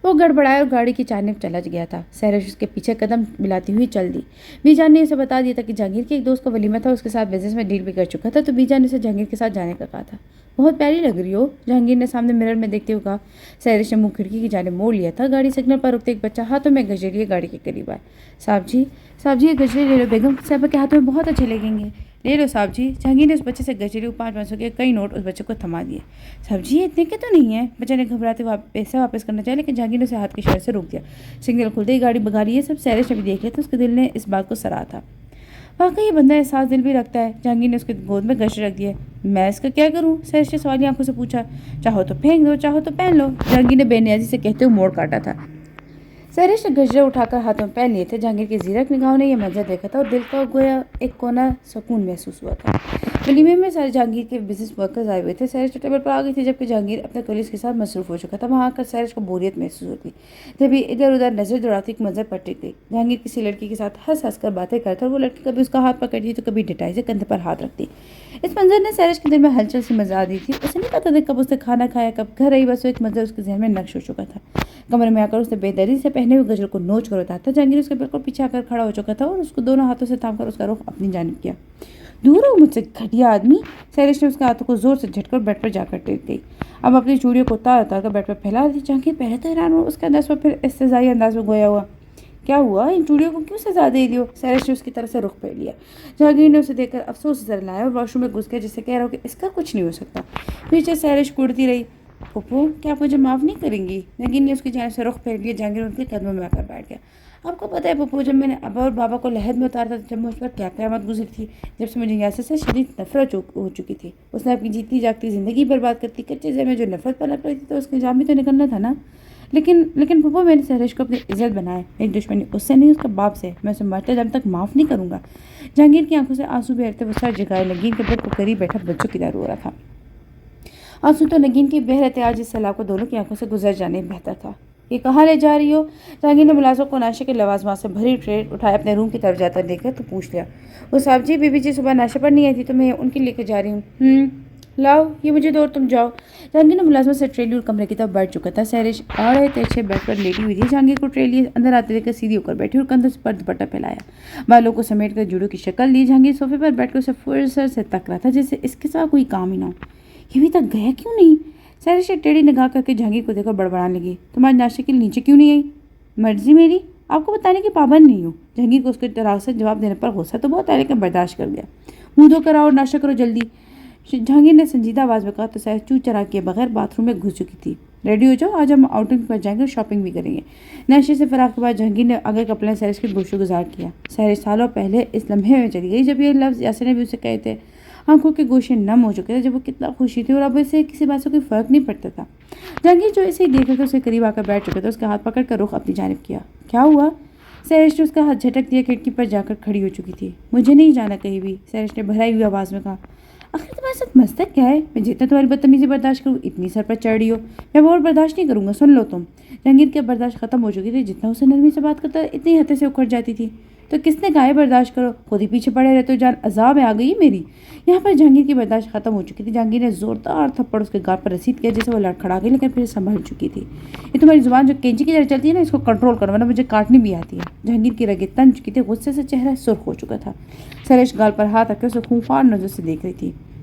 وہ گڑبڑایا اور گاڑی کی جانب چلا گیا تھا۔ سہرش اس کے پیچھے قدم ملاتی ہوئی چل دی۔ بی جان نے اسے بتا دیا تھا کہ جہانگیر کے ایک دوست کا ولیمہ تھا، اس کے ساتھ بزنس میں ڈیل بھی کر چکا تھا، تو بی جان نے اسے جہانگیر کے ساتھ جانے کا کہا تھا۔ بہت پیاری لگ رہی ہو، جہانگیر نے سامنے مرر میں دیکھتے ہوئے کہا۔ سہرش نے منہ کھڑکی کی جانب موڑ لیا تھا۔ گاڑی سگنل پر رکتے ایک بچہ ہاتھوں میں گجرے لیے گاڑی کے قریب آئے۔ صاحب جی یہ گجرے لے لو، بیگم صاحبہ کے ہاتھوں میں بہت اچھے لگیں گے۔ لے لو صاحب جی۔ جہانگیر نے اس بچے سے گجرے 500 کے کئی نوٹ اس بچے کو تھما دیے۔ صاحب جی یہ اتنے کے تو نہیں ہیں، بچے نے گھبراتے پیسے واپس کرنا چاہے، لیکن جہانگیر نے اسے ہاتھ کی اشارے سے روک دیا۔ سگنل کھلتے ہی گاڑی بگا لی ہے، سب سہرش نے بھی دیکھ لیا تو اس کے دل نے اس بات کو سراہا تھا۔ واقعی یہ بندہ احساس دل بھی رکھتا ہے۔ جہانگیر نے اس کے گود میں گجرے رکھ دیے۔ میں اس کا کیا کروں؟ سہرش نے سوالی آنکھوں سے پوچھا۔ چاہو تو پھینک دو، چاہو تو پہن لو، جہانگیر نے بے نیازی سے کہتے ہوئے موڑ کاٹا تھا۔ سہرش نے گجرے اٹھا کر ہاتھوں میں پہن لیے تھے۔ جہانگیر کی زیرک نگاہوں نے یہ منظر دیکھا تھا اور دل کا گویا ایک کونا سکون محسوس ہوا تھا۔ ولیمے میں سارے جہانگیر کے بزنس ورکرز آئے ہوئے تھے۔ سہرش ٹیبل پر آ گئی تھی جبکہ جہانگیر اپنے کولیگز کے ساتھ مصروف ہو چکا تھا۔ وہاں آ کر سہرش کو بوریت محسوس ہوتی، جب یہ ادھر ادھر نظر دوڑاتی ایک منظر پر ٹک گئی۔ جہانگیر کسی لڑکی کے ساتھ ہنس کر باتیں کرتا اور وہ لڑکی کبھی اس کا ہاتھ پکڑتی تو کبھی ڈٹائی سے کندھے پر ہاتھ رکھتی۔ اس منظر نے سہرش کے دل میں ہلچل سی مچا دی تھی۔ اسے نہیں پتا تھا کب اس نے کھانا کھایا، کب گھر آئی، بس وہ ایک منظر اس کے ذہن میں نقش ہو چکا تھا۔ کمرے میں آ کر اس نے بے دردی سے پہنے ہوئے گجرے کو نوچ کر اتارا تھا۔ جہانگیر اس کے بالکل پیچھے آ کر کھڑا ہو چکا تھا اور اس کو دونوں ہاتھوں سے تھام کر اس کا رخ اپنی جانب کیا۔ دور ہو مجھ سے گھٹیا آدمی۔ سہرش نے اس کے ہاتھوں کو زور سے جھٹکا اور بیڈ پر جا کر ٹیک گئی۔ اب اپنی چوڑیوں کو اتار کر بیڈ پر پھیلا دی۔ جہانگیر پہلے تو حیران ہوا، اس کے انداز پر پھر استہزائی انداز میں گویا ہوا۔ کیا ہوا؟ ان چوڑیوں کو کیوں سزا دے دی ہو؟ سہرش نے اس کی طرف سے رخ پھیر لیا۔ جہانگیر نے اسے دیکھ کر افسوس سے سر لایا اور واش روم میں گھس گیا، جس سے کہہ رہا ہو کہ اس کا کچھ نہیں ہو سکتا۔ پیچھے سہرش کڑتی رہی۔ پھوپھو کیا آپ مجھے معاف نہیں کریں گی؟ جہانگیر نے اس کی جانب سے رخ پھیر لیا۔ جہانگیر ان کے قدموں میں آ کر بیٹھ گیا۔ آپ کو پتہ ہے پھوپھو، جب میں نے ابا اور بابا کو لحد میں اتارا تھا، جب مجھ پر کیا قیامت گزری تھی، جب سے مجھے یاسر سے شدید نفرت ہو چکی تھی۔ اس نے اپنی جیتی جاگتی زندگی برباد کرتی، کچے ذہن میں جو نفرت پنپ رہی تھی تو اس کے جام بھی تو نکلنا تھا نا۔ لیکن پھوپھو، میں نے سہرش کو اپنی عزت بنایا، میری دشمنی اس سے نہیں، اس کے باپ سے۔ میں اسے مرتے دم تک معاف نہیں کروں گا۔ جہانگیر کی آنکھوں سے آنسو بہرتے وہ سر جھکائے نگین کے بیڈ کو قریب بیٹھا بچوں کی طرح رو رہا تھا۔ آنسو تو نگین کی بہ رہتے آج اس سیلاب کو دونوں کی آنکھوں سے گزر جانے بہتر تھا۔ یہ کہاں لے جا رہی ہو؟ جہانگیر نے ملازم کو ناشتے کے لوازمات سے بھری ٹرے اٹھائے اپنے روم کی طرف جاتا دیکھ کر تو پوچھ لیا۔ وہ صاحب جی، بی بی جی صبح ناشتے پر نہیں آئی تھی تو میں ان کی لے کے جا رہی ہوں۔ لاؤ یہ مجھے دو اور تم جاؤ۔ جہانگیر نے ملازمت سے ٹرے لی اور کمرے کی طرف بڑھ چکا تھا۔ سہرش آڑے تیچھے بیڈ پر لیٹی ہوئی تھی۔ جہانگیر کو ٹرے لیے اندر آتے دیکھ کر سیدھی ہو کر بیٹھی اور کندھوں پر دوپٹہ پھیلایا، بالوں کو سمیٹ کر جوڑوں کی شکل دی۔ جہانگیر صوفے پر بیٹھ کر اسے فرصت سے تک رہا تھا جیسے اس کے ساتھ کوئی کام ہی نہ ہو۔ یہ ابھی تک گیا کیوں نہیں؟ سہرش نے ٹیڑھی نگاہ کر کے جہانگیر کو دیکھ کر بڑبڑانے لگی۔ تم آج ناشتے کے لیے نیچے کیوں نہیں آئی؟ مرضی میری، آپ کو بتانے کی پابند نہیں ہوں۔ جہانگیر کو اس کے طرح سے جواب دینے پر غصہ تو بہت ہے، لیکن برداشت کر گیا۔ منہ دھو کر آؤ اور ناشتہ کرو جلدی، جہانگیر نے سنجیدہ آواز میں کہا تو سہرش چو چرا کیے بغیر باتھ روم میں گھس چکی تھی۔ ریڈی ہو جاؤ، آج ہم آؤٹنگ پر جائیں گے اور شاپنگ بھی کریں گے۔ ناشتے سے فراغ کے بعد جہانگیر نے آگے کا پلان سہرش کے گوشت گزار کیا۔ سہرش سالوں پہلے اس لمحے میں چلی گئی جب یہ لفظ یاسر نے بھی اسے کہے تھے۔ آنکھوں کے گوشے نم ہو چکے تھے جب وہ کتنا خوشی تھی اور اب اسے کسی بات سے کوئی فرق نہیں پڑتا تھا۔ جہانگیر جو اسے دیکھ رہا تھا اس کے قریب آ کر بیٹھ چکا تھا، اس کا ہاتھ پکڑ کر رخ اپنی جانب کیا۔ کیا ہوا؟ سہرش نے اس کا ہاتھ جھٹک دیا۔ کھڑکی پر جا کر کھڑی ہو چکی تھی۔ مجھے نہیں جانا کہیں بھی، سہرش نے بھرائی ہوئی آواز میں کہا۔ آخر تمہارے ساتھ مستق کیا ہے؟ میں جتنا تمہاری بدتمیزی برداشت کروں اتنی سر پر چڑھ رہی ہو، میں وہ اور برداشت نہیں کروں گا، سن لو تم۔ جہانگیر کی برداشت ختم ہو چکی تھی، جتنا اسے نرمی سے بات کرتا اتنی ہتھے سے اکھڑ جاتی تھی۔ تو کس نے کہا ہے برداشت کرو؟ خود ہی پیچھے پڑے رہتے ہو، جان عذاب میں آ گئی میری۔ یہاں پر جہانگیر کی برداشت ختم ہو چکی تھی۔ جہانگیر نے زوردار تھپڑ اس کے گال پر رسید کیا جیسے وہ لڑکھڑا گئی، لیکن پھر سنبھل چکی تھی۔ یہ تمہاری زبان جو کینچی کی طرح چلتی ہے نا، اس کو کنٹرول کرو ورنہ مجھے کاٹنی بھی آتی ہے۔ جہانگیر کی رگیں تن چکی تھی، غصے سے چہرہ سرخ ہو چکا تھا۔ سہرش گال پر ہاتھ رکھ کے اسے خونخوار نظر سے دیکھ رہی تھی۔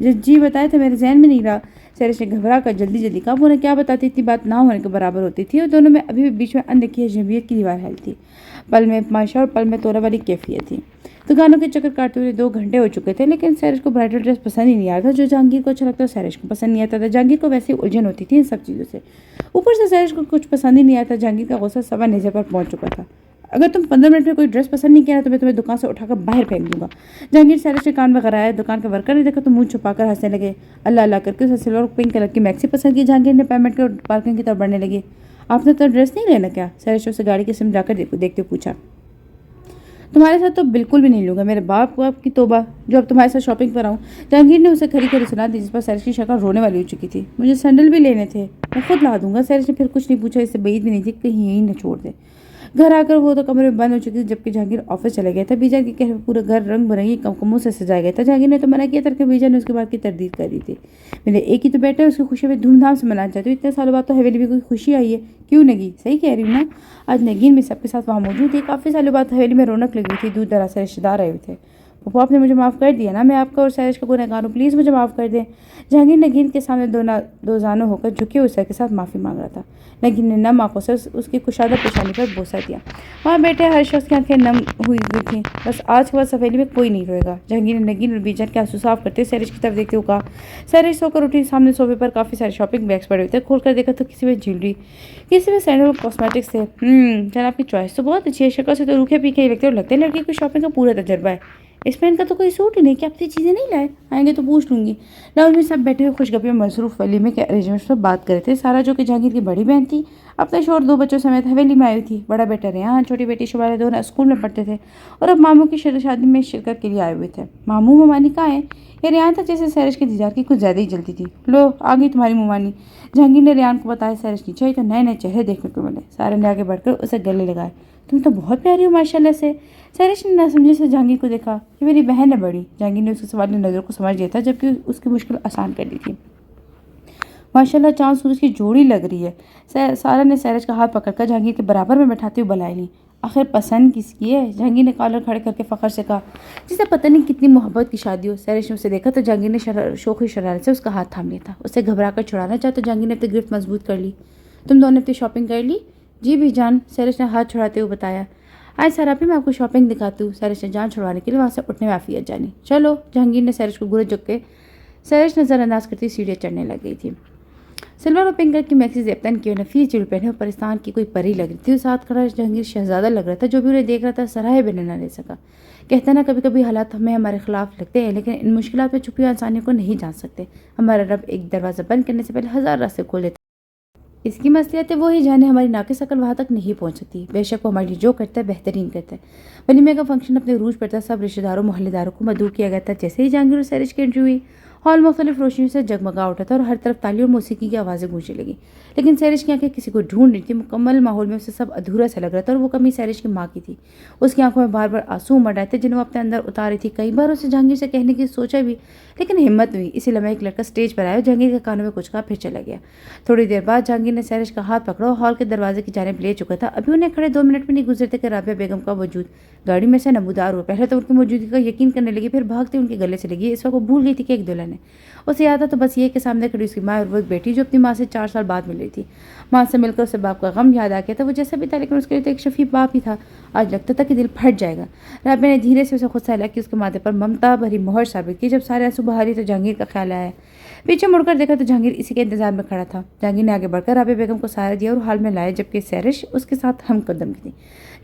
جی بتایا تھا، میرے ذہن میں نہیں رہا۔ سیرش نے گھبرا کر جلدی جلدی کہا، وہ انہیں کیا بتاتی، اتنی بات نہ ہونے کے برابر ہوتی تھی، اور دونوں میں ابھی بھی بیچ میں اندیکھی اجنبیت کی دیوار ہیل تھی۔ پل میں معاشہ اور پل میں توڑا والی کیفیت تھی۔ دکانوں کے چکر کاٹتے ہوئے 2 گھنٹے ہو چکے تھے، لیکن سیرش کو برائڈل ڈریس پسند ہی نہیں آیا تھا۔ جو جہانگیر کو اچھا لگتا ہے سیرش کو پسند نہیں آتا تھا۔ جہانگیر کو ویسے الجھن ہوتی تھی ان سب چیزوں سے، اوپر سے سیرش کو کچھ پسند ہی نہیں آتا۔ جہانگیر کا غصہ سوا نیزے پر پہنچ چکا تھا۔ اگر تم 15 منٹ میں کوئی ڈریس پسند نہیں کیا تو میں تمہیں دکان سے اٹھا کر باہر پھینک دوں گا۔ جہانگیر سیرش کے کان میں غرایا۔ دکان کے ورکر نے دیکھا تو منہ چھپا کر ہنسنے لگے۔ اللہ اللہ کر کے اسے سلور اور پنک کلر کی میکسی پسند کی۔ جہانگیر نے پیمنٹ کے پارکنگ کی طرف بڑھنے لگی۔ آپ نے تو ڈریس نہیں لینا کیا؟ سیرش سے گاڑی کے سمت جا کر دیکھتے پوچھا۔ تمہارے ساتھ تو بالکل بھی نہیں لوں گا، میرے باپ کی توبہ جو اب تمہارے ساتھ شاپنگ پر آؤں۔ جہانگیر نے اسے کھری کھری سنا دی، جس پر سیرش کی شکل رونے والی ہو چکی تھی۔ مجھے سینڈل بھی لینے تھے، میں خود لا دوں گا۔ سیرش نے پھر کچھ نہیں پوچھا، اس سے بعید بھی نہیں تھی کہیں یہی نہ چھوڑ دے۔ گھر آ کر وہ تو کمرے میں بند ہو چکی تھی، جبکہ جہانگیر آفس چلا گیا تھا۔ بیجا کے کہنے پورا گھر رنگ برنگی کمکموں سے سجایا گیا تھا۔ جہانگیر نے تو منع کیا تھا کہ بیجا نے اس کے بعد کی تردید کر دی تھی۔ میرے ایک ہی تو بیٹا ہے، اس کی خوشی میں دھوم دھام سے منانا چاہتی ہوں۔ اتنے سالوں بعد تو حویلی میں کوئی خوشی آئی ہے، کیوں نگی؟ صحیح کہہ رہی ہوں نا؟ آج نگین بھی سب کے ساتھ وہاں موجود تھی۔ کافی سالوں بعد حویلی میں رونق لگی تھی، دور دراز سے رشتے دار آئے ہوئے تھے۔ پپو آپ نے مجھے معاف کر دیا نا، میں آپ کا اور سیرش کا گنہگار ہوں، پلیز مجھے معاف کر دیں۔ جہانگیر نگین کے سامنے دو زانوں ہو کر جھکے ہوئے سر کے ساتھ معافی مانگ رہا تھا۔ نگین نے نم آنکھوں سے اس کی کشادہ پیشانی پر بوسہ دیا۔ وہاں بیٹھے ہر شخص کی آنکھیں نم ہوئی تھیں۔ بس آج کے بعد حویلی میں کوئی نہیں روئے گا۔ جہانگیر نے نگین اور بیجان کے آنسو صاف کرتے سیرش کی طرف دیکھتے ہوئے کہا۔ سیرش سو کر اٹھی۔ سامنے صوفے پر کافی سارے شاپنگ بیگز پڑے ہوئے تھے۔ کھول کر دیکھا تو کسی میں جیولری، کسی میں سینڈل اور کاسمیٹکس تھے۔ جناب کی چوائس تو بہت اچھی ہے، شکل سے تو روکھے پیکھے ہی لگتے، اور لگتے ہیں لڑکی کو شاپنگ کا پورا تجربہ ہے۔ اس پہ ان کا تو کوئی سوٹ ہی نہیں، کیا اپنی چیزیں نہیں لائے؟ آئیں گے تو پوچھ لوں گی۔ لاؤنج میں سب بیٹھے ہوئے خوش گپی میں مصروف ولیمے کے ارینجمنٹس پر بات کر رہے تھے۔ سارا جو کہ جہانگیر کی بڑی بہن تھی، اپنے شوہر 2 بچوں سمیت حویلی میں آئی ہوئی تھی۔ بڑا بیٹا ریحان، چھوٹی بیٹی شبانہ دونوں اسکول میں پڑھتے تھے اور اب ماموں کی شادی میں شرکت کے لیے آئے ہوئے تھے۔ ماموں ممانی کہاں ہیں؟ یہ ریحان تھا جیسے سیرش کے دیدار کی کچھ زیادہ ہی جلتی تھی۔ لو آ گئی تمہاری ممانی۔ جہانگیر نے ریحان کو بتایا۔ سیرش نیچے آئی تو نئے نئے چہرے دیکھنے کو ملے۔ سارے نے آگے بڑھ کر اسے گلے لگائے۔ تم تو بہت پیاری ہو ماشاءاللہ سے۔ سیرش نے ناسمجھی سے جہانگیر کو دیکھا۔ یہ میری بہن ہے بڑی۔ جہانگیر نے اس کی سوالی نظر کو سمجھ لیا تھا، جبکہ اس کی مشکل آسان کر دی تھی۔ ماشاءاللہ چاند سورج کی جوڑی لگ رہی ہے۔ سارا نے سیرش کا ہاتھ پکڑ کر جہانگیر کے برابر میں بٹھاتے ہوئے بلائے لی۔ آخر پسند کس کی ہے؟ جہانگیر نے کالر کھڑے کر کے فخر سے کہا، جسے پتہ نہیں کتنی محبت کی شادی ہو۔ سیرش نے اسے دیکھا تو جہانگیر نے شوخی شرارت سے اس کا ہاتھ تھام لیا تھا۔ اسے گھبرا کر چھڑانا چاہا تو جہانگیر نے اپنی گرفت مضبوط کر لی۔ تم دونوں نے اپنی شاپنگ کر لی؟ جی بھی جان، سیرش نے ہاتھ چھڑاتے ہوئے بتایا۔ آج سراپی میں آپ کو شاپنگ دکھاتی ہوں۔ سیرش نے جان چھڑوانے کے لیے وہاں سے اٹھنے میں عافیت جانی۔ چلو، جہانگیر نے سیرش کو گھورے جھک کے سیرش نظر انداز کرتی سیڑھیاں چڑھنے لگ گئی تھی۔ سلور اور پنک کلر کی میکسی زیبتن کی نفیس جیول پہنے اور پرستان کی کوئی پری لگ رہی تھی۔ ساتھ کھڑا جہانگیر شہزادہ لگ رہا تھا، جو بھی انہیں دیکھ رہا تھا سراہے بنا نہ لے سکا۔ کہتے نا کبھی کبھی حالات ہمیں ہمارے خلاف لگتے ہیں، لیکن ان مشکلات میں چھپی ہوئی آسانیوں کو نہیں جان سکتے۔ ہمارا رب ایک دروازہ بند کرنے سے پہلے 1000 راستے کھول دیتا ہے۔ اس کی مصلحت ہے وہی جانے، ہماری ناقص عقل وہاں تک نہیں پہنچ سکتی۔ بے شک وہ ہمارے لیے جو کرتا ہے بہترین کرتا ہے۔ ولیمے کا فنکشن اپنے عروج پر تھا۔ سب رشتہ داروں محلے داروں کو مدعو کیا گیا تھا۔ جیسے ہی جہانگیر اور سیرش کی انٹری ہوئی، ہال مختلف روشنیوں سے جگمگا اٹھا تھا اور ہر طرف تالیوں اور موسیقی کی آوازیں گونجنے لگیں۔ لیکن سیرش کی آنکھیں کسی کو ڈھونڈ رہی تھی۔ مکمل ماحول میں اسے سب ادھورا سا لگ رہا تھا، اور وہ کمی سیرش کی ماں کی تھی۔ اس کی آنکھوں میں بار بار آنسو امڑ رہے تھے، جنہیں وہ اپنے اندر اتار رہی تھی۔ کئی بار اسے جہانگیر سے کہنے کی سوچا بھی، لیکن ہمت نہیں ہوئی۔ اسی لمحے ایک لڑکا اسٹیج پر آیا اور جہانگیر کے کانوں میں کچھ کہا، پھر چلا گیا۔ تھوڑی دیر بعد جہانگیر نے سیرش کا ہاتھ پکڑا اور ہال کے دروازے کی جانب لے چکا تھا۔ ابھی انہیں کھڑے 2 منٹ بھی نہیں گزرتے کہ رابعہ بیگم کا وجود گاڑی میں سے نمودار ہوا۔ پہلے تو ان کی موجودگی کا یقین کرنے لگی، پھر بھاگتے ان کے گلے سے لگی۔ اس وقت وہ بھول گئی تھی کہ ایک دلہن ہے۔ اسے یاد تھا تو بس یہ کہ سامنے کھڑی اس کی ماں اور وہ ایک بیٹی جو اپنی ماں سے 4 سال بعد مل رہی تھی۔ ماں سے مل کر اسے باپ کا غم یاد آ گیا تھا۔ وہ جیسا بھی تھا، لیکن اس کے لیے تو ایک شفیع باپ ہی تھا۔ آج لگتا تھا کہ دل پھٹ جائے گا۔ رابعہ نے دھیرے سے اسے خود سے ہلا کی، اس کے ماتھے پر ممتا بھری مہر ثابت کی۔ جب سارے آنسو بہا لی تو جہانگیر کا خیال آیا۔ پیچھے مڑ کر دیکھا تو جہانگیر اسی کے انتظار میں کھڑا تھا۔ جہانگیر نے آگے بڑھ کر رابعہ بیگم کو سہارا دیا اور ہال میں لایا، جبکہ سیرش اس کے ساتھ ہم قدم کی تھی۔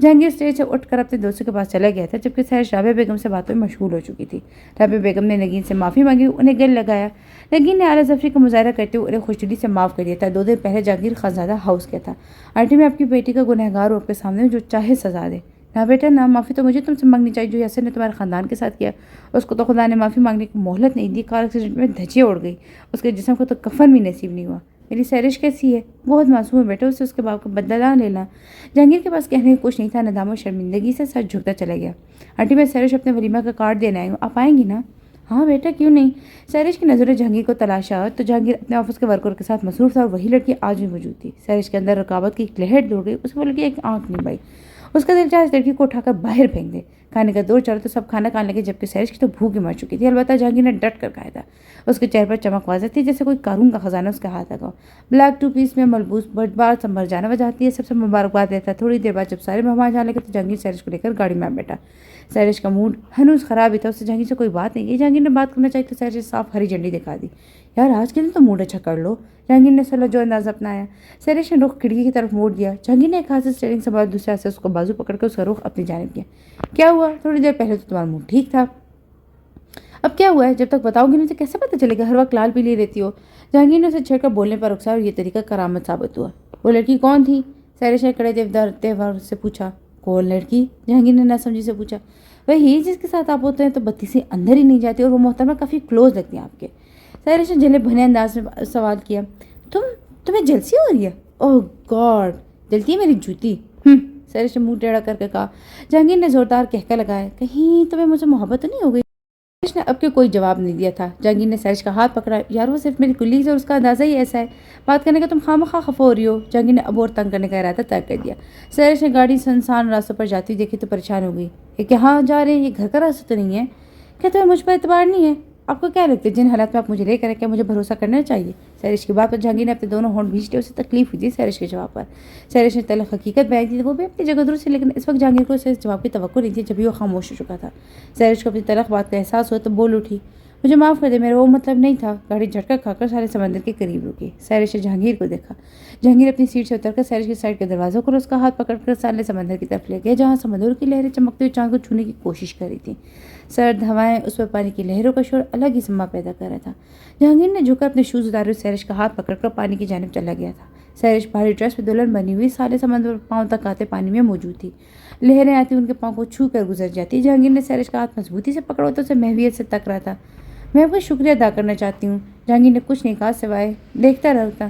جہانگیر اسٹیج سے اٹھ کر اپنے دوستوں کے پاس چلا گیا تھا، جبکہ سیرش رابعہ بیگم سے باتوں میں مشغول ہو چکی تھی۔ رابعہ بیگم نے نگین سے معافی مانگی، انہیں گل لگایا۔ نگین نے اعلیٰ ظفری کا مظاہرہ کرتے ہوئے انہیں خوشدلی سے معاف کر دیا تھا۔ 2 دن پہلے جہانگیر خانزادہ ہاؤس کیا تھا۔ آنٹی میں آپ کی بیٹی کا گنہگار ہوں، آپ کے سامنے جو چاہے سزا دے۔ نہ بیٹا نہ، معافی تو مجھے تم سے مانگنی چاہیے، جو یاسر نے تمہارے خاندان کے ساتھ کیا۔ اس کو تو خدا نے معافی مانگنے کی مہلت نہیں دی، کار ایکسیڈنٹ میں دھجیاں اڑ گئی، اس کے جسم کو تو کفن بھی نصیب نہیں ہوا۔ میری سیرش کیسی ہے؟ بہت معصوم ہے بیٹا، اسے اس کے باپ کا بدلہ لینا۔ جہانگیر کے پاس کہنے کو کچھ نہیں تھا، ندامت و شرمندگی سے سر جھکتا چلا گیا۔ آنٹی میں سیرش اپنے ولیمہ کا کارڈ دینے آئی ہوں، آپ آئیں گی نا؟ ہاں بیٹا کیوں نہیں۔ سیرش کی نظریں جہانگیر کو تلاشا تو جہانگیر اپنے آفس کے ورکر کے ساتھ مصروف تھا، اور وہی لڑکی آج بھی موجود تھی۔ سیرش کے اندر رکاوٹ کی ایک لہر دوڑ گئی، اس نے وہ لڑکی ایک آنکھ نہیں بائی۔ اس کا دل چاہا اس لڑکی کو اٹھا کر باہر پھینک دے۔ کھانے کا دور چلا تو سب کھانا کھانے لگے، جبکہ سیرش کی تو بھوک مر چکی تھی۔ البتہ جہانگیر نے ڈٹ کر کھایا تھا۔ اس کے چہرے پر چمک واضح تھی، جیسے کوئی قارون کا خزانہ اس کے ہاتھ لگا۔ بلیک ٹو پیس میں ملبوس بار سنبھل جانا وجاہتی ہے سب سے مبارکباد دیتا۔ تھوڑی دیر بعد جب سارے مہمان جانے لگے تو جہانگیر سیرش کو لے کر گاڑی میں بیٹھا۔ سیرش کا موڈ ہنوز خراب ہی تھا، اس سے جہانگیر سے کوئی بات نہیں کی۔ جہانگیر نے بات کرنا چاہی تو سیرش نے صاف ہری جھنڈی دکھا دی۔ یار آج کے دن تو موڈ اچھا کر لو، جہانگیر نے سلو جو انداز اپنایا۔ سیرش نے رخ کھڑکی کی طرف موڑ دیا۔ جہانگیر نے ایک ہاتھ سے اسٹیئرنگ سنبھالا، دوسرے ہاتھ سے اس کو بازو پکڑ کر اس کا رخ اپنی جانب کیا۔ کیا ہوا؟ تھوڑی دیر پہلے تو تمہارا موڈ ٹھیک تھا، اب کیا ہوا ہے؟ جب تک بتاؤ گی نہیں تو کیسے پتہ چلے گا؟ ہر وقت لال پیلی رہتی ہو۔ جہانگیر نے اسے چھیڑ کر بولنے پر اکسایا اور یہ طریقہ کرامت ثابت ہوا۔ وہ لڑکی کون تھی؟ سیرش نے کڑے تہوار سے پوچھا۔ کون لڑکی؟ جہانگیر نے نہ سمجھی سے پوچھا۔ وہی جس کے ساتھ آپ ہوتے ہیں تو بتی سے اندر ہی نہیں جاتی، اور وہ محترمہ کافی کلوز لگتی ہیں آپ کے۔ سیرش نے جھلے بھنے انداز میں سوال کیا۔ تمہیں جلسی ہو رہی ہے؟ اوہ گاڈ، جلتی ہے میری جوتی؟ سیرش نے منہ ٹیڑھا کر کے کہا۔ جہانگیر نے زوردار کہکا لگایا۔ کہیں تمہیں مجھے محبت تو نہیں ہو گئی؟ سیرش نے اب کے کوئی جواب نہیں دیا تھا۔ جہانگیر نے سیرش کا ہاتھ پکڑا۔ یار وہ صرف میری کلیگ ہے اور اس کا اندازہ ہی ایسا ہے، بات کرنے کا تم خواہ خفا ہو رہی ہو۔ جہانگیر نے اب اور تنگ کرنے کا ارادہ طے کر دیا۔ سیرش نے گاڑی سنسان راستوں پر جاتی دیکھی تو پریشان ہو گئی۔ یہ کہاں جا رہے ہیں؟ یہ گھر کا راستہ تو نہیں ہے؟ کیا تمہیں مجھ پر اعتبار نہیں ہے؟ آپ کو کیا لگتا ہے جن حالات میں آپ مجھے لے کر کیا مجھے بھروسہ کرنا چاہیے؟ سیرش کی بات پر جہانگیر نے اپنے دونوں ہونٹ بھینچ لیے۔ اسے تکلیف ہوئی تھی سیرش کے جواب پر۔ سیرش نے تلخ حقیقت بیان کی، وہ بھی اپنی جگہ درست ہے، لیکن اس وقت جہانگیر کو اسے جواب کی توقع نہیں تھی، جبھی وہ خاموش ہو چکا تھا۔ سیرش کو اپنی تلخ بات کا احساس ہوا تو بول اٹھی۔ مجھے معاف کر دے، میرا وہ مطلب نہیں تھا۔ گاڑی جھٹکا کھا کر سارے سمندر کے قریب رکی۔ سیرش نے جہانگیر کو دیکھا۔ جہانگیر اپنی سیٹ سے اتر کر سیرش کی سائڈ کے دروازے کو اس کا ہاتھ پکڑ کر سارے سمندر کی طرف لے گیا، جہاں سمندر کی لہریں چمکتے ہوئے چاند کو چھونے کی کوشش کر رہی تھیں۔ سرد ہوائیں اس پر پانی کی لہروں کا شور الگ ہی سما پیدا کر رہا تھا۔ جہانگیر نے جھک کر اپنے شوز اتارے اور سیرش کا ہاتھ پکڑ کر پانی کی جانب چلا گیا تھا۔ سیرش بھاری ڈریس میں دلہن بنی ہوئی سارے سمندر پاؤں تک آتے پانی میں موجود تھی۔ لہریں آتی ان کے پاؤں کو چھو کر گزر جاتی۔ جہانگیر نے سیرش کا ہاتھ مضبوطی سے پکڑا تو اسے محویت سے تک رہا تھا۔ میں آپ کا شکریہ ادا کرنا چاہتی ہوں۔ جہانگیر نے کچھ نہیں کہا سوائے دیکھتا رہتا۔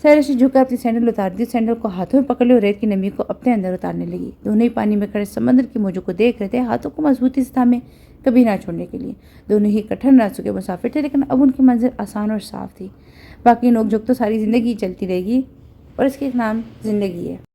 سیرش نے جھک کر اپنی سینڈل اتار دی، سینڈل کو ہاتھوں میں پکڑ لی اور ریت کی نمی کو اپنے اندر اتارنے لگی۔ دونوں ہی پانی میں کھڑے سمندر کی موجوں کو دیکھ رہے تھے، ہاتھوں کو مضبوطی سے تھامے، کبھی نہ چھوڑنے کے لیے۔ دونوں ہی کٹھن راستوں کے مسافر تھے، لیکن اب ان کی منزل آسان اور صاف تھی۔ باقی نوک جھوک تو ساری زندگی چلتی رہے گی، اور اس کے نام زندگی ہے۔